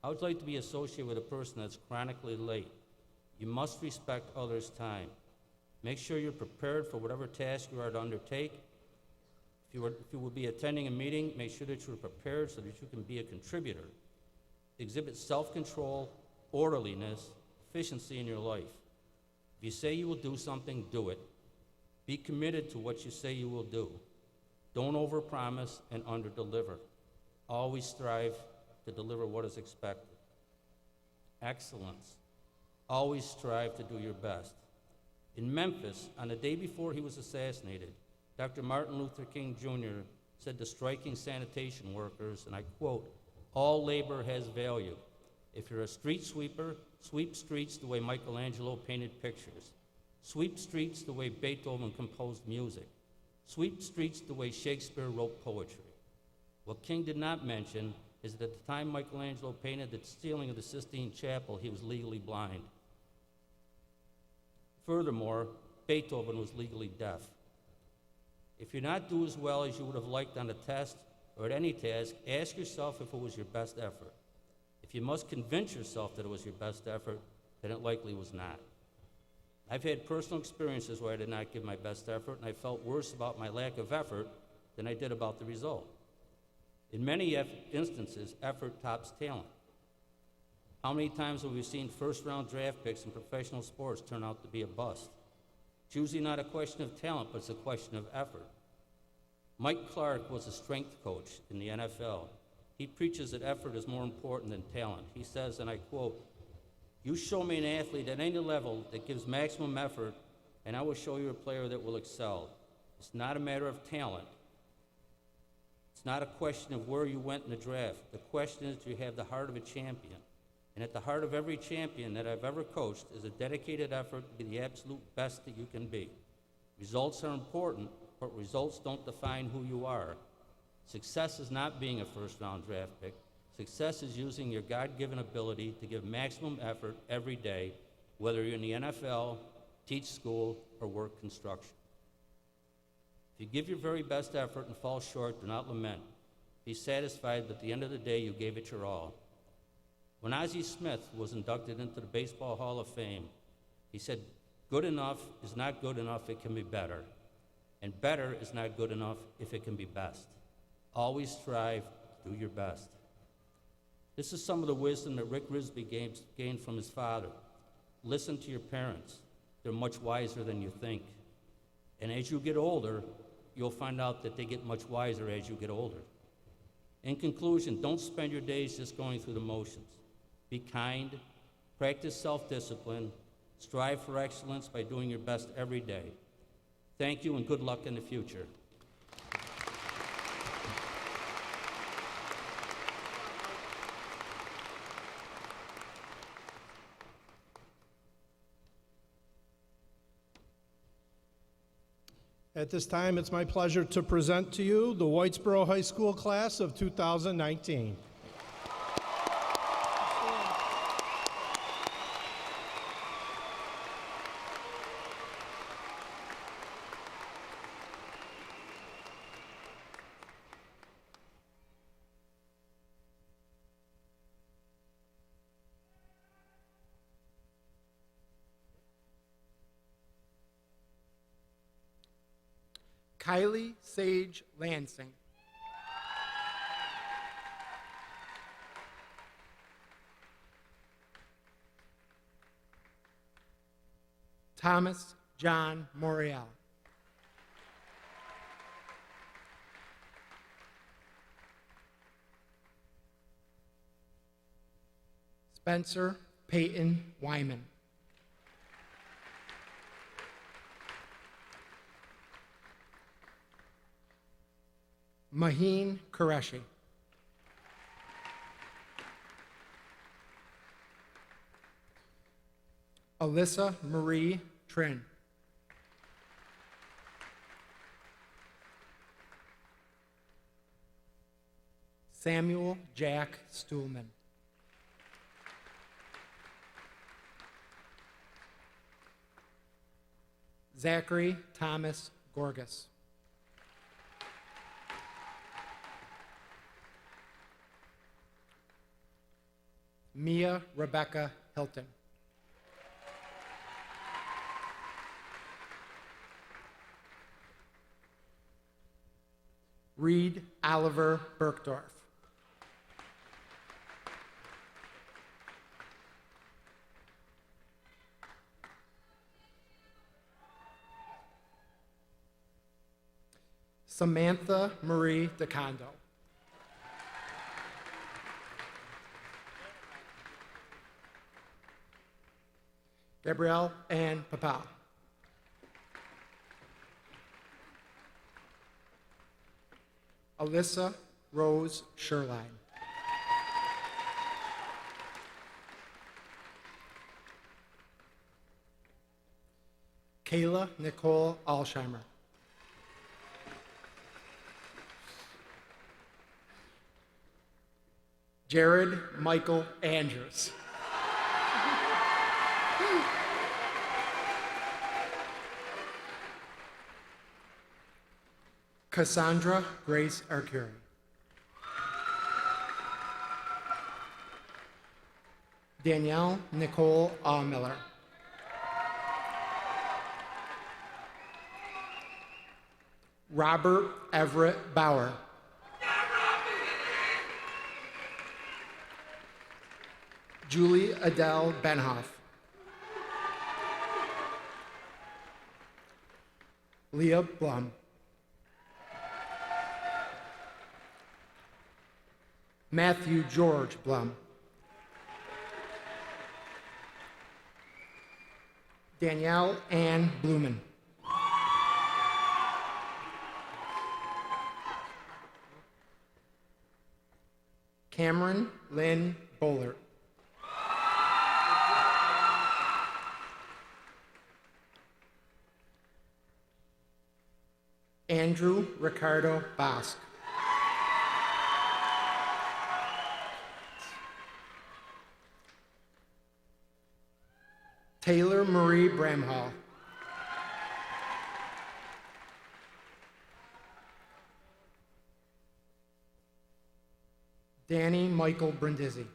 I would like to be associated with a person that's chronically late. You must respect others' time. Make sure you're prepared for whatever task you are to undertake. If you will be attending a meeting, make sure that you're prepared so that you can be a contributor. Exhibit self-control, orderliness, efficiency in your life. If you say you will do something, do it. Be committed to what you say you will do. Don't overpromise and underdeliver. Always strive to deliver what is expected. Excellence. Always strive to do your best. In Memphis, on the day before he was assassinated, Dr. Martin Luther King Jr. said to striking sanitation workers, and I quote, "All labor has value. If you're a street sweeper, sweep streets the way Michelangelo painted pictures. Sweep streets the way Beethoven composed music. Sweep streets the way Shakespeare wrote poetry." What King did not mention is that at the time Michelangelo painted the ceiling of the Sistine Chapel, he was legally blind. Furthermore, Beethoven was legally deaf. If you not do as well as you would have liked on a test or at any task, ask yourself if it was your best effort. If you must convince yourself that it was your best effort, then it likely was not. I've had personal experiences where I did not give my best effort, and I felt worse about my lack of effort than I did about the result. In many instances, effort tops talent. How many times have we seen first-round draft picks in professional sports turn out to be a bust? It's usually not a question of talent, but it's a question of effort. Mike Clark was a strength coach in the NFL. He preaches that effort is more important than talent. He says, and I quote, "You show me an athlete at any level that gives maximum effort, and I will show you a player that will excel. It's not a matter of talent. It's not a question of where you went in the draft. The question is, do you have the heart of a champion? And at the heart of every champion that I've ever coached is a dedicated effort to be the absolute best that you can be. Results are important, but results don't define who you are. Success is not being a first-round draft pick. Success is using your God-given ability to give maximum effort every day, whether you're in the NFL, teach school, or work construction. If you give your very best effort and fall short, do not lament. Be satisfied that at the end of the day you gave it your all. When Ozzie Smith was inducted into the Baseball Hall of Fame, he said, "Good enough is not good enough, it can be better. And better is not good enough if it can be best. Always strive to do your best." This is some of the wisdom that Rick Risby gained from his father. Listen to your parents. They're much wiser than you think. And as you get older, you'll find out that they get much wiser as you get older. In conclusion, don't spend your days just going through the motions. Be kind, practice self-discipline, strive for excellence by doing your best every day. Thank you and good luck in the future. At this time, it's my pleasure to present to you the Whitesboro High School class of 2019. Kylie Sage Lansing. Thomas John Morial. Spencer Peyton Wyman. Maheen Qureshi. Alyssa Marie Trin. Samuel Jack Stuhlman. Zachary Thomas Gorgas. Mia Rebecca Hilton. Reed Oliver Bergdorf. Samantha Marie DeCondo. Gabrielle Ann Papa. Alyssa Rose Sherline. Kayla Nicole Alsheimer. Jared Michael Andrews. Cassandra Grace Arcuri. Danielle Nicole Miller. Robert Everett Bauer. Julie Adele Benhoff. Leah Blum. Matthew George Blum. Danielle Ann Blumen. Cameron Lynn Bollert. Andrew Ricardo Bosk. Taylor Marie Bramhall. Danny Michael Brindisi.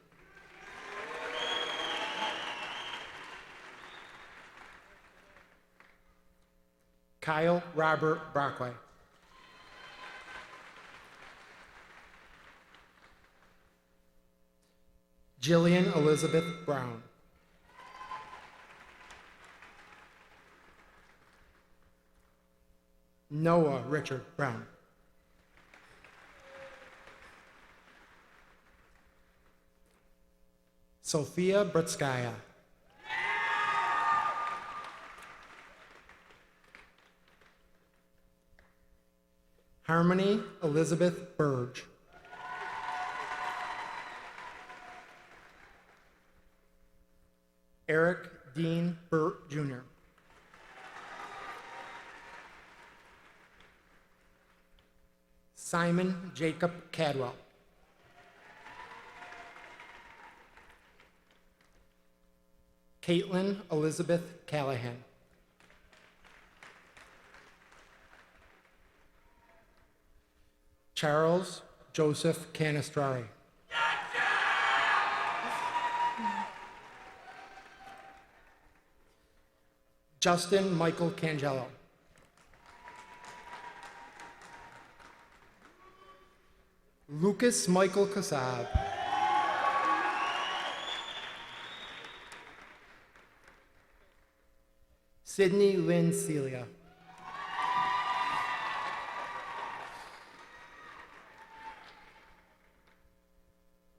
Kyle Robert Brockway. Jillian Elizabeth Brown. Noah Richard Brown. Sophia Britskaya. Harmony Elizabeth Burge. Eric Dean Burt Jr. Simon Jacob Cadwell. Caitlin Elizabeth Callahan. Charles Joseph Canistrari. Justin Michael Cangelo. Lucas Michael Kasab. Sydney Lynn Celia.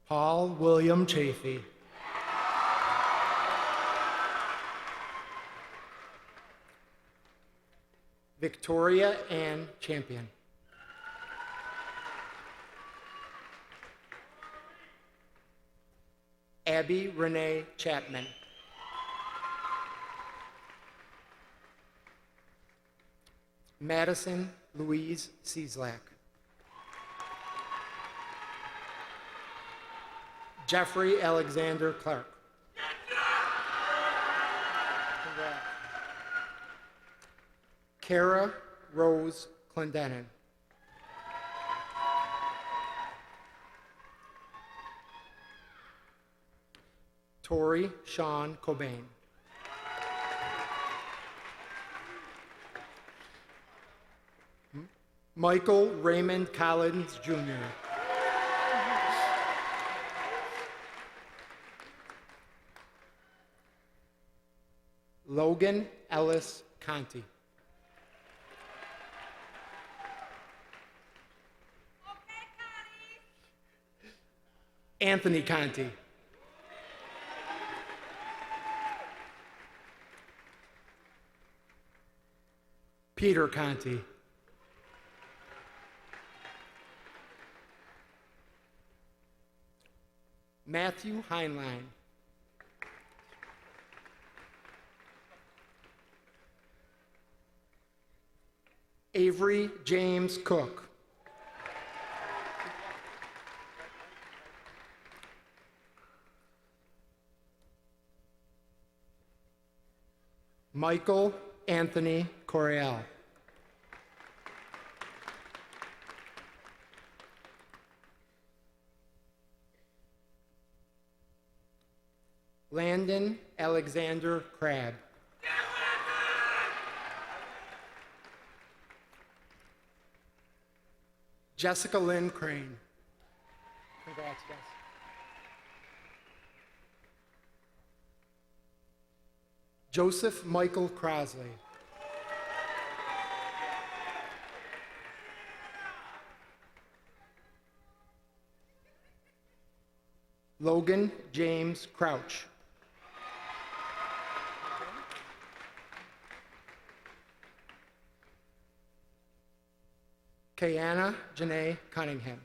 Paul William Chafee. Victoria Ann Champion. Abby Renee Chapman. Madison Louise Cieslak. Jeffrey Alexander Clark. Congrats. Kara Rose Clendenin. Tori Sean Cobain. Michael Raymond Collins Jr. Logan Ellis Conti. Anthony Conti. Peter Conti. Matthew Heinlein. Avery James Cook. Michael Anthony Coriel. Landon Alexander Crabb. Jessica Lynn Crane. Congrats, guys. Joseph Michael Crosley. Logan James Crouch. Kayana Janae Cunningham.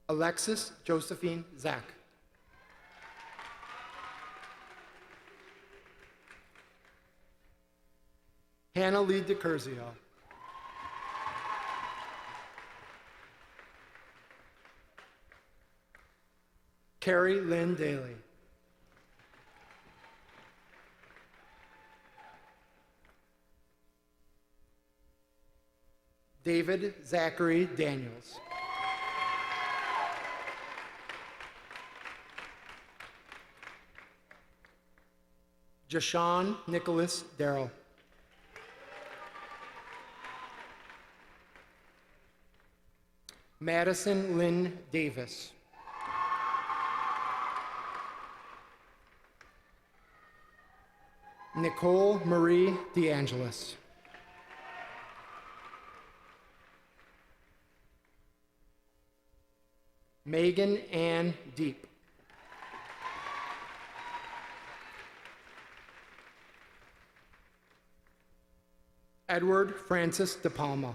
Alexis Josephine Zach. Hannah Lee DiCurzio. Carrie Lynn Daly. David Zachary Daniels. Jashawn Nicholas Darrell. Madison Lynn Davis. Nicole Marie DeAngelis. Megan Ann Deep. Edward Francis De Palma.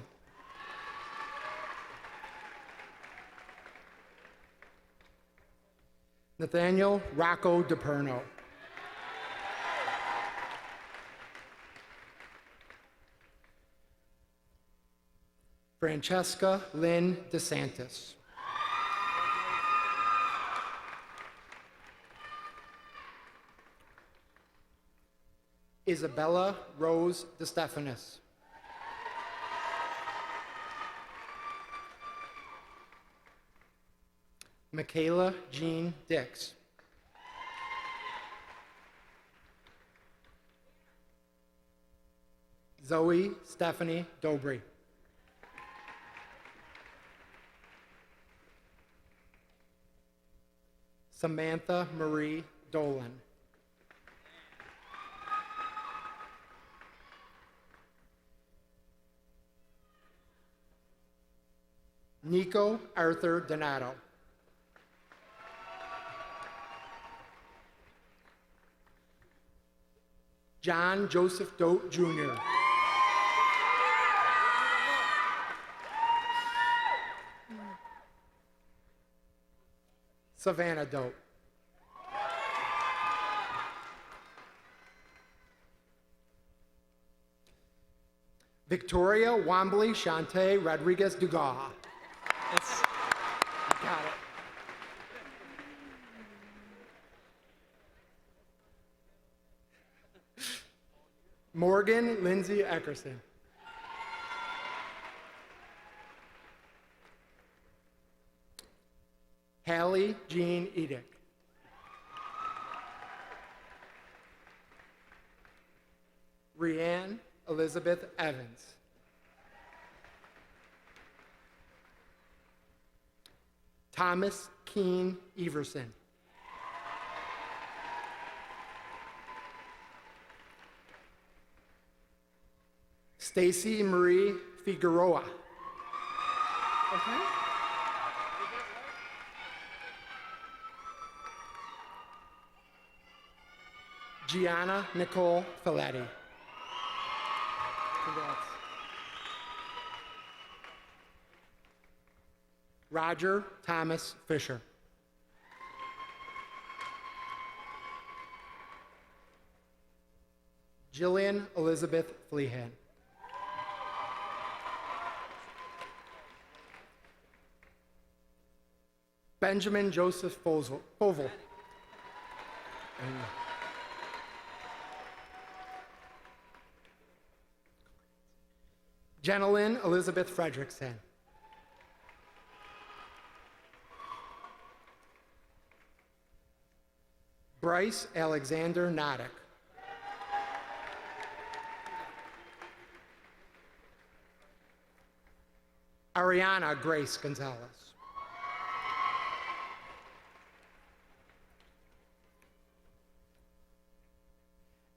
Nathaniel Rocco DePerno. Francesca Lynn DeSantis. Isabella Rose DeStephanis. Michaela Jean Dix. Zoe Stephanie Dobry. Samantha Marie Dolan. Nico Arthur Donato. John Joseph Dote Jr. Savannah Dote. Victoria Wambley Shante Rodriguez Dugas. I got it. Morgan Lindsay Eckerson. Hallie Jean Edick. Rianne Elizabeth Evans. Thomas Keen Everson. Stacy Marie Figueroa. Gianna Nicole Filetti. Congrats. Roger Thomas Fisher. Jillian Elizabeth Fleehan. Benjamin Joseph Fovel. Jenilyn Elizabeth Fredrickson. Bryce Alexander Noddick. Ariana Grace Gonzalez.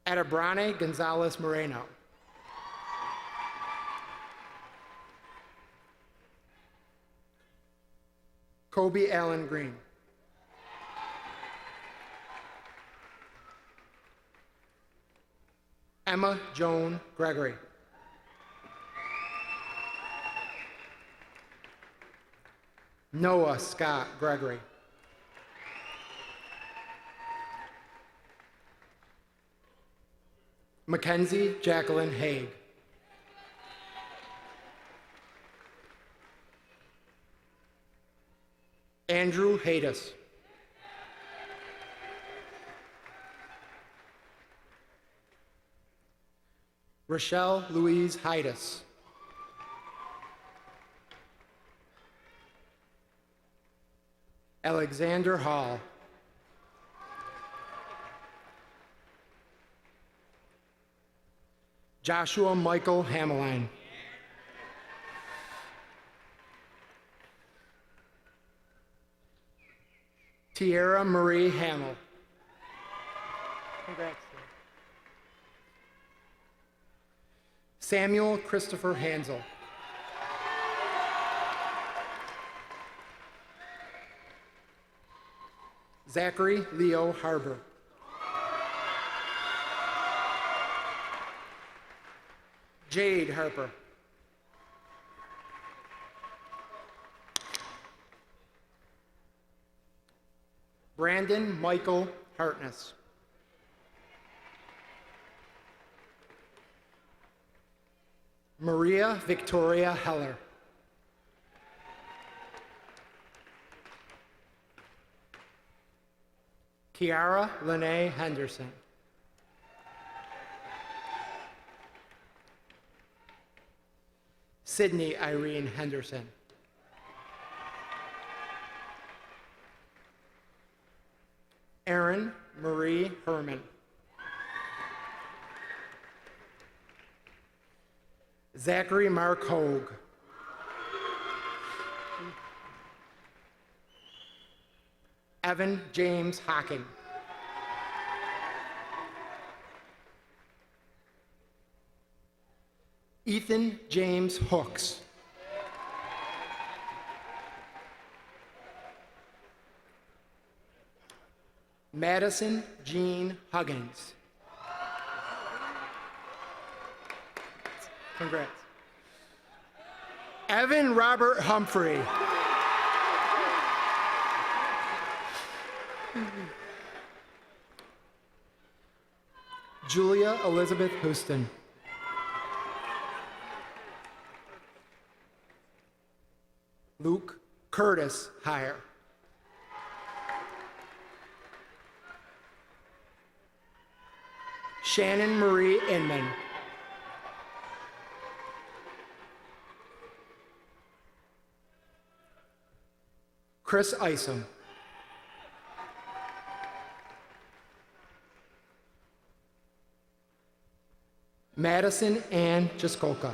Adabrane Gonzalez Moreno. Kobe Allen Green. Emma Joan Gregory. Noah Scott Gregory. Mackenzie Jacqueline Haig. Andrew Hadis. Rochelle Louise Heides. Alexander Hall. Joshua Michael Hameline. Tierra Marie Hamill. Congrats. Samuel Christopher Hansel. Zachary Leo Harbor. Jade Harper. Brandon Michael Hartness. Maria Victoria Heller. Kiara Lene Henderson. Sydney Irene Henderson. Erin Marie Herman. Zachary Mark Hogue. Evan James Hocking. Ethan James Hooks. Madison Jean Huggins. Congrats. Evan Robert Humphrey. Julia Elizabeth Houston. Luke Curtis Heyer. Shannon Marie Inman. Chris Isom. Madison Ann Jaskolka.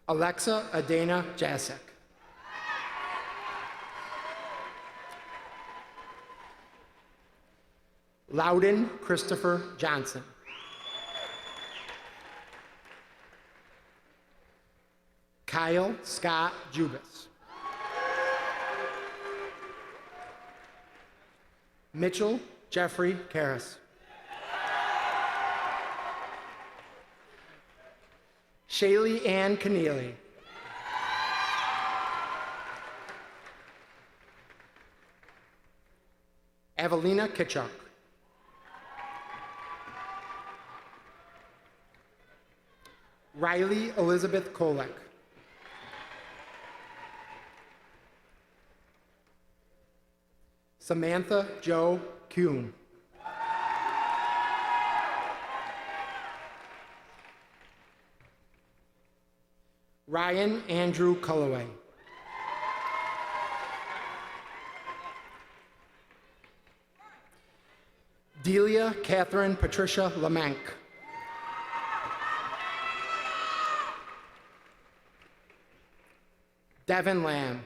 Alexa Adana Jasek. Loudon Christopher Johnson. Kyle Scott Jubis. Mitchell Jeffrey Karras. Shaylee Ann Keneally. Evelina Kitchuk. Riley Elizabeth Kolek. Samantha Jo Kuhn. Ryan Andrew Culloway. Delia Catherine Patricia Lamanck. Devin Lamb.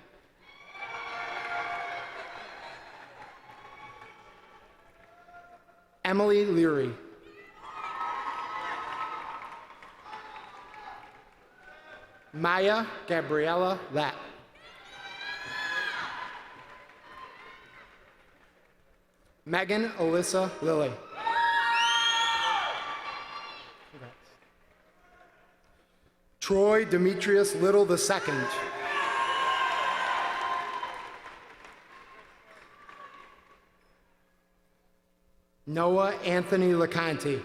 Emily Leary. Maya Gabriella Lapp. Megan Alyssa Lilly. Troy Demetrius Little II. Noah Anthony LeConte.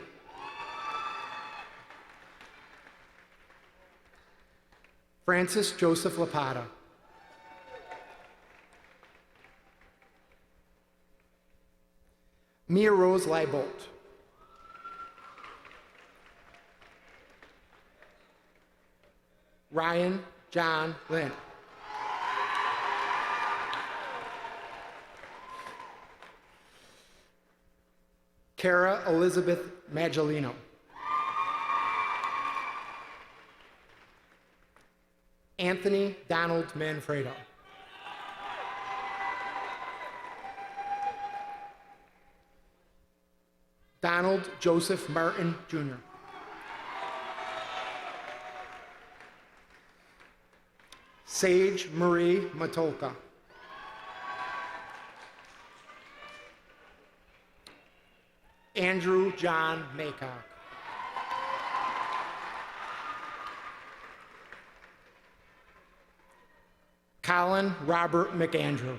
Francis Joseph Lapata. Mia Rose Leibolt. Ryan John Lynn. Kara Elizabeth Maggiolino. Anthony Donald Manfredo. Donald Joseph Martin, Jr. Sage Marie Matolka. Andrew John Maycock. Colin Robert McAndrew.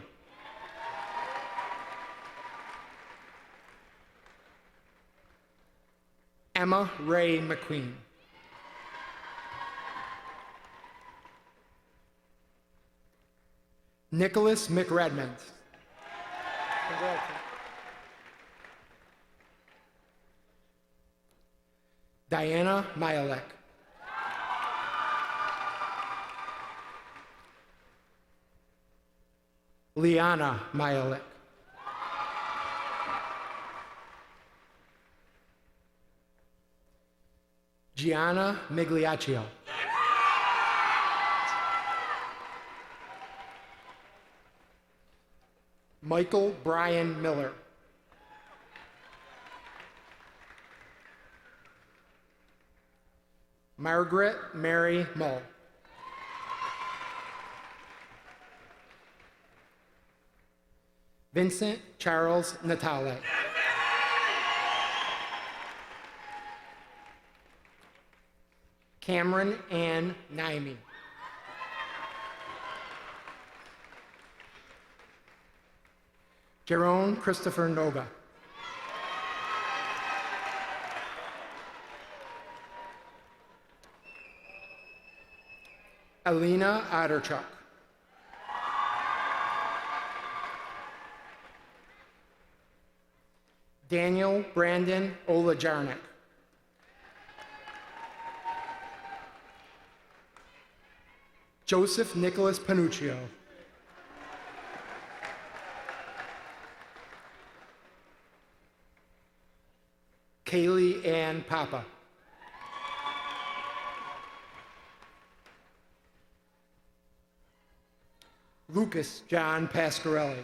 Emma Ray McQueen. Nicholas McRedmond. Diana Myalek. Liana Myalek. Gianna Migliaccio. Michael Brian Miller. Margaret Mary Mull. Vincent Charles Natale. Cameron Ann Naimi. Jerome Christopher Noga. Alina Otterchuck. Daniel Brandon Olajarnik. Joseph Nicholas Panuccio. Kaylee Ann Papa. Lucas John Pasquarelli.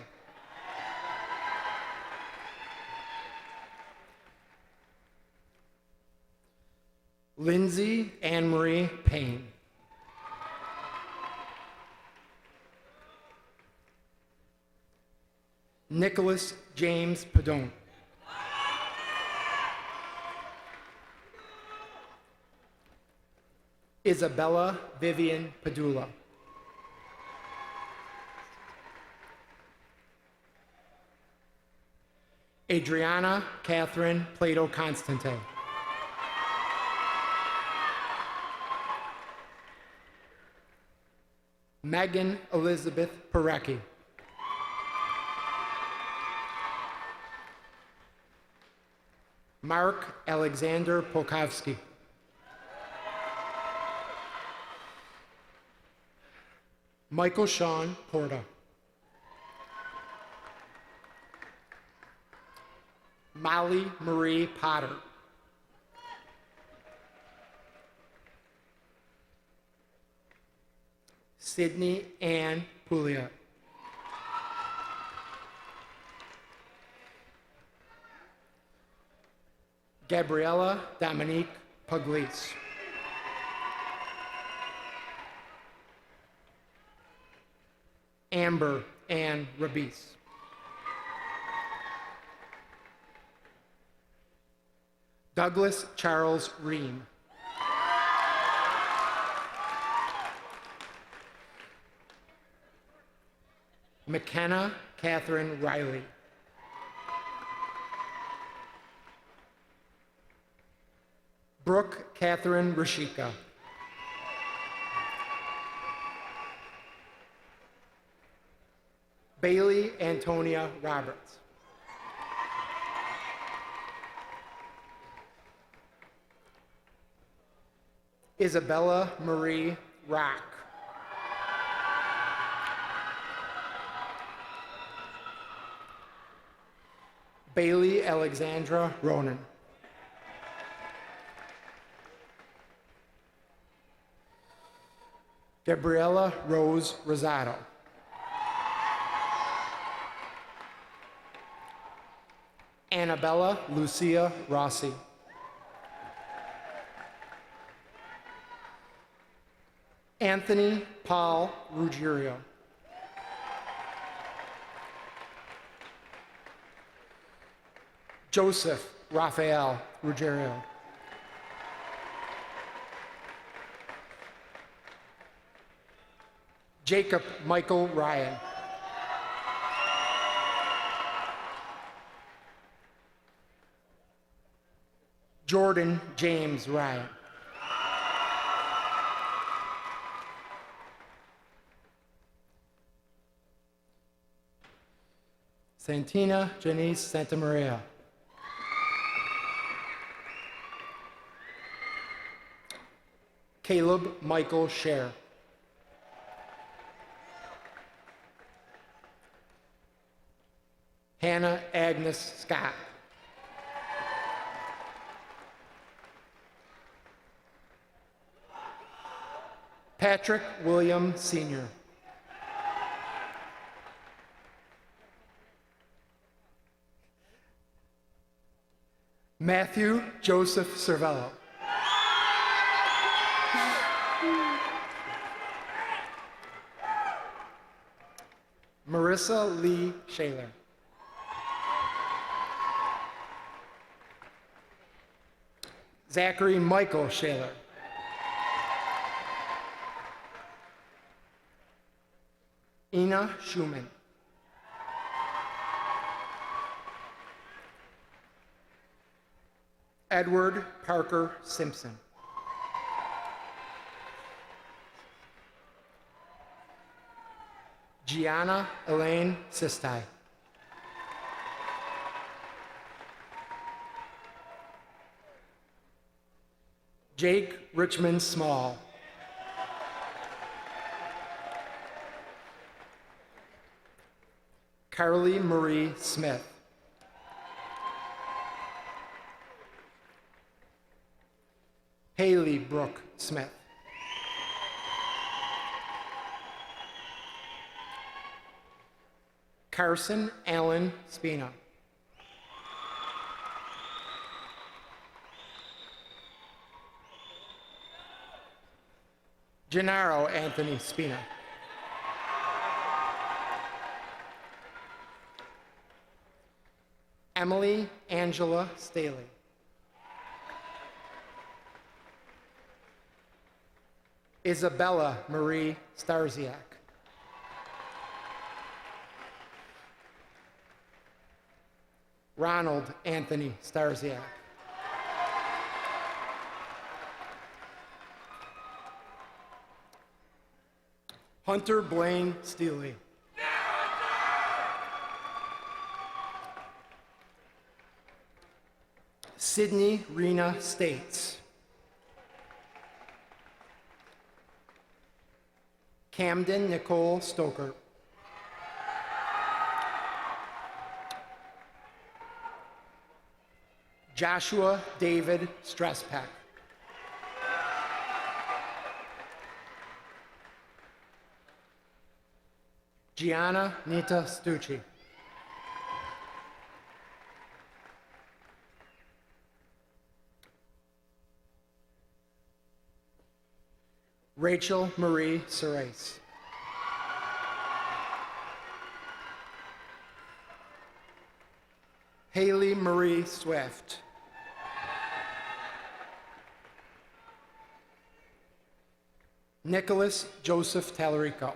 Lindsay Anne Marie Payne. Nicholas James Padone. Isabella Vivian Padula. Adriana Catherine Plato Constante. Megan Elizabeth Parecki. Mark Alexander Polkowski. Michael Sean Porta. Molly Marie Potter. Sydney Ann Puglia. Gabriella Dominique Pugliese. Amber Ann Rabice. Douglas Charles Ream. McKenna Catherine Riley. Brooke Catherine Rashika. Bailey Antonia Roberts. Isabella Marie Rock. Bailey Alexandra Ronan. Gabriella Rose Rosado. Annabella Lucia Rossi. Anthony Paul Ruggiero. Joseph Raphael Ruggiero. Jacob Michael Ryan. Jordan James Ryan. Santina Janice Santamaria. Caleb Michael Scher. Hannah Agnes Scott. Patrick William Sr. Matthew Joseph Cervello. Marissa Lee Shaler. Zachary Michael Shaler. Ina Schumann. Edward Parker Simpson. Gianna Elaine Sistai. Jake Richmond Small. Carly Marie Smith. Haley Brooke Smith. Carson Allen Spina. Gennaro Anthony Spina. Emily Angela Staley. Isabella Marie Starziak. Ronald Anthony Starziak. Hunter Blaine Steely. Sydney Rena States. Camden Nicole Stoker. Joshua David Stresspack. Gianna Nita Stucci. Rachel Marie Cerise. Haley Marie Swift. Nicholas Joseph Tallarico.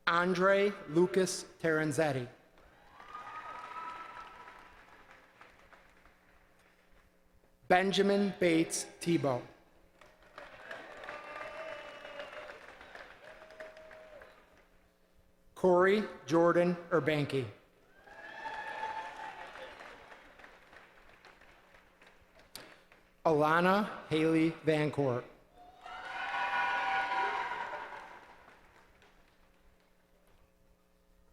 Andre Lucas Terenzetti. Benjamin Bates Tebow. Corey Jordan Urbanki. Alana Haley Vancourt.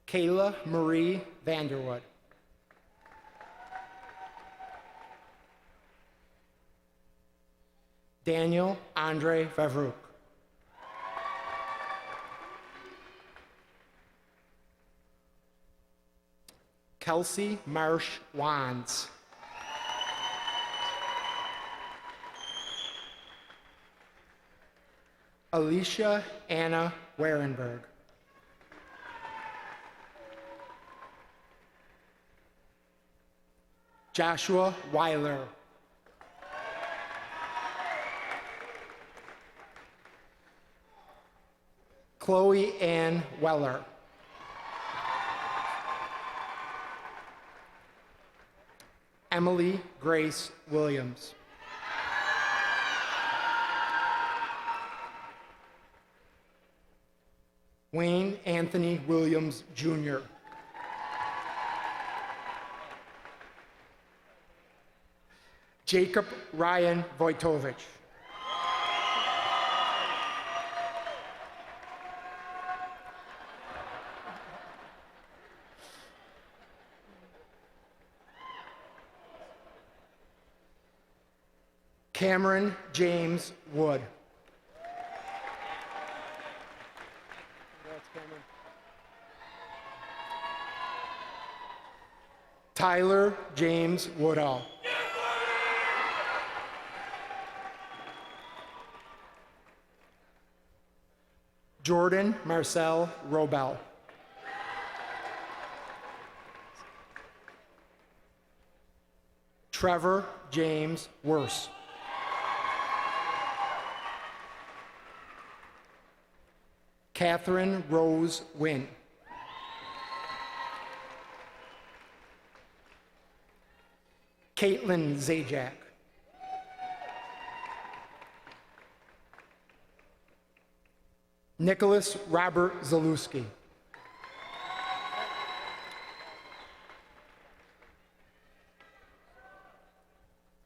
Kayla Marie Vanderwood. Daniel Andre Favrouk. Kelsey Marsh Wands. Alicia Anna Warenberg. Joshua Weiler. Chloe Ann Weller. Emily Grace Williams. Wayne Anthony Williams, Jr. Jacob Ryan Vojtovich. Cameron James Wood. Tyler James Woodall. Jordan Marcel Robel. Trevor James Worse. Catherine Rose Wynn. Caitlin Zajac. Nicholas Robert Zalewski.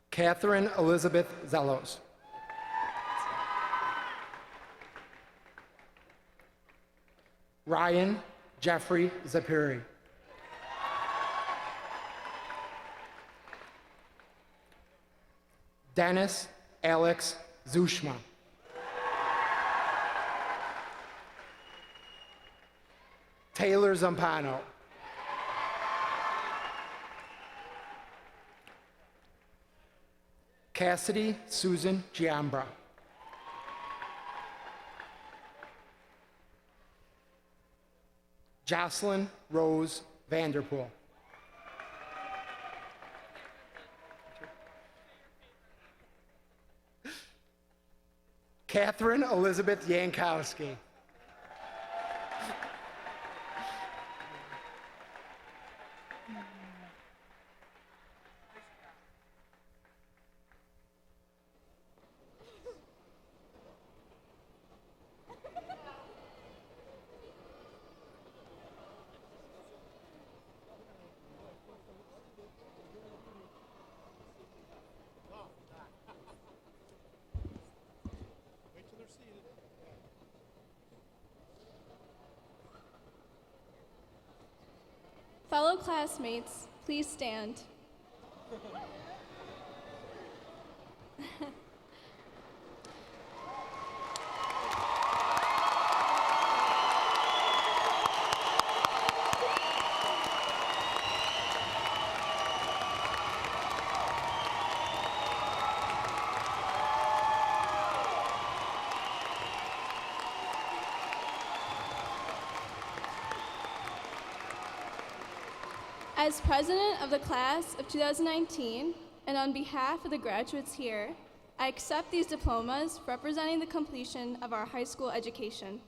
Catherine Elizabeth Zelos. Ryan Jeffrey Zapiri. Dennis Alex Zushma. Taylor Zampano. Cassidy Susan Giambra. Jocelyn Rose Vanderpool. Catherine Elizabeth Yankowski. Fellow classmates, please stand. As president of the class of 2019, and on behalf of the graduates here, I accept these diplomas representing the completion of our high school education.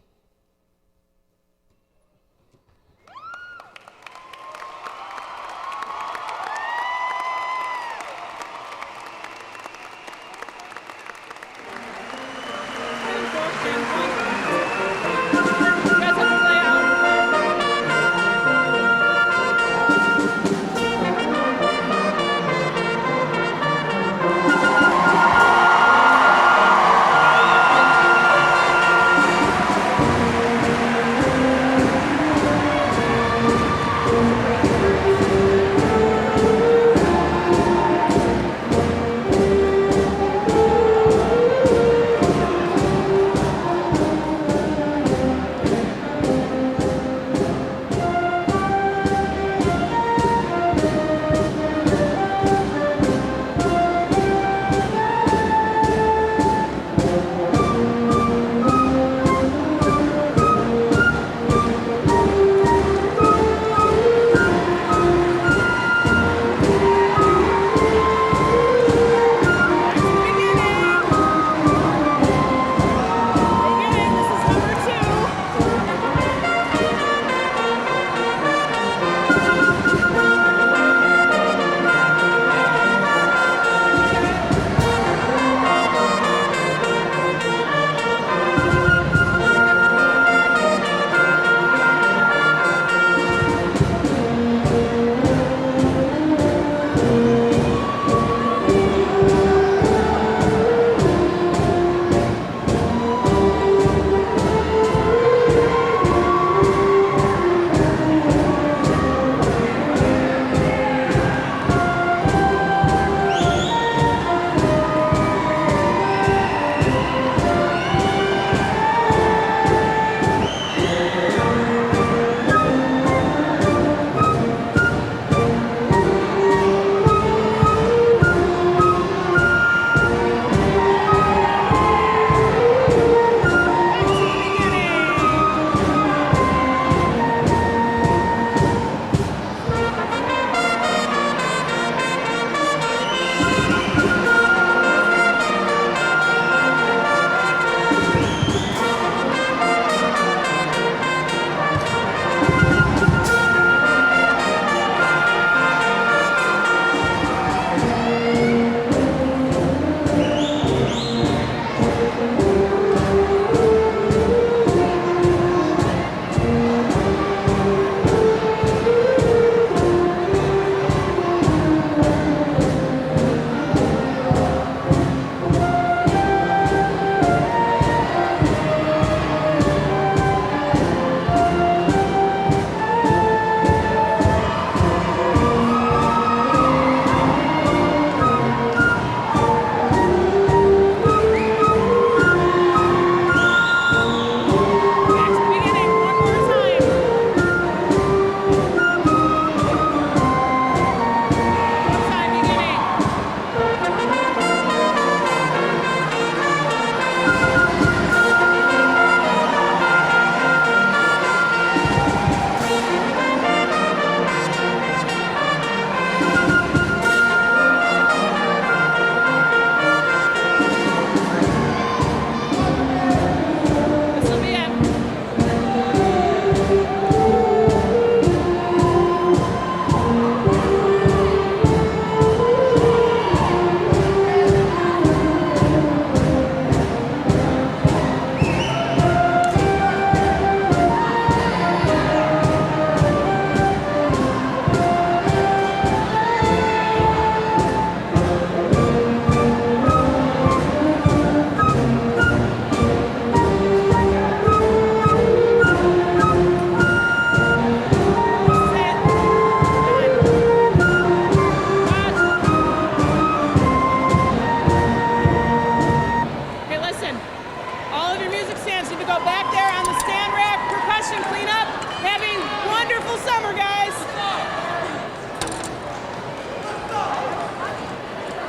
trash and clean up. Have a wonderful summer, guys.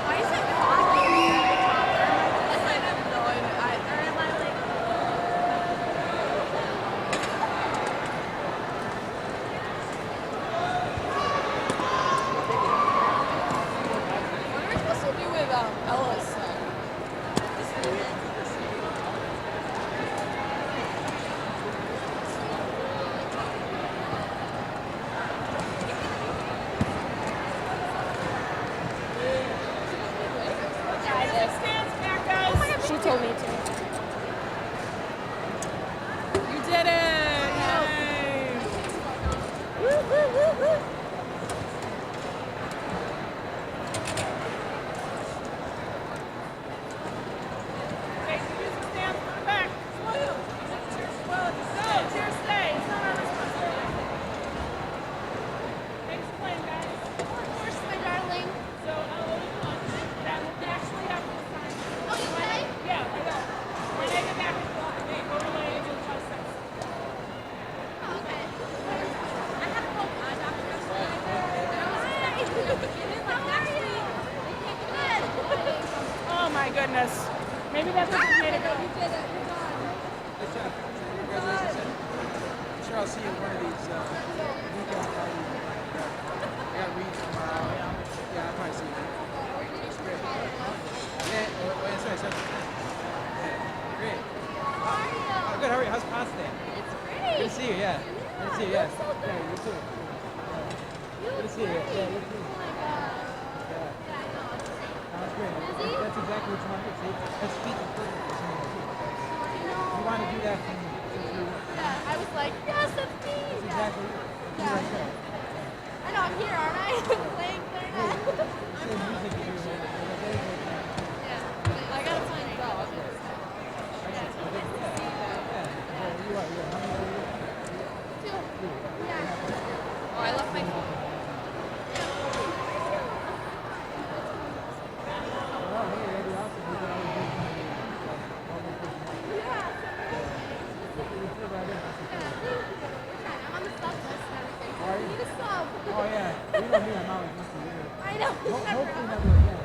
Why is it coffee? I have no idea. Or am I like... What are we supposed to do with Ella's son? Stands back, guys. She told me to. You did it. Yay. Woo, woo, woo, woo. Okay, so use the stands for the back. No, cheers stay. It's not our responsibility. Thanks for playing, guys. Of course, my darling. So, that will actually happen this time. Oh, you play? Yeah, I will. When I get back, they overlay and do trust us. Oh, okay. I have a whole eye doctor yesterday. And I was expecting to begin it like next week. They can't do it. Oh my goodness. Maybe that's what made it go. You did it. You're done. Good job. Congratulations. I'm sure I'll see you at one of these weekend parties. I got Reed tomorrow. Yeah, I'll probably see you. That's great. Yeah, that's right. Yeah, great. How are you? Oh, good. How are you? How's Potsdam? It's great. Good to see you. Yeah. Good to see you. Yeah. You're so good. Yeah, you too. You Good to look see you. great. Yeah, you too. Oh my god. Yeah. Yeah, I know. That's great. Busy? That's exactly what you want to do. See, that's speech is perfect for someone like you. I know. You want to do that from your Yeah, I was like, yes, that's me. That's Yeah. exactly it. You're Yeah. right there. I know, I'm here, aren't I? Playing clarinet. Same music you do. Yeah. I gotta find a dog. Yeah, it's nice to see you. You are. How many are you? Two. Yeah. Oh, I left my phone. Oh, hey, that'd be awesome. We could always do Yeah. I'm on the sub list and everything. Are you? I need a sub. Oh, yeah. You know me, I'm always listening to you. I know. Hopefully never again.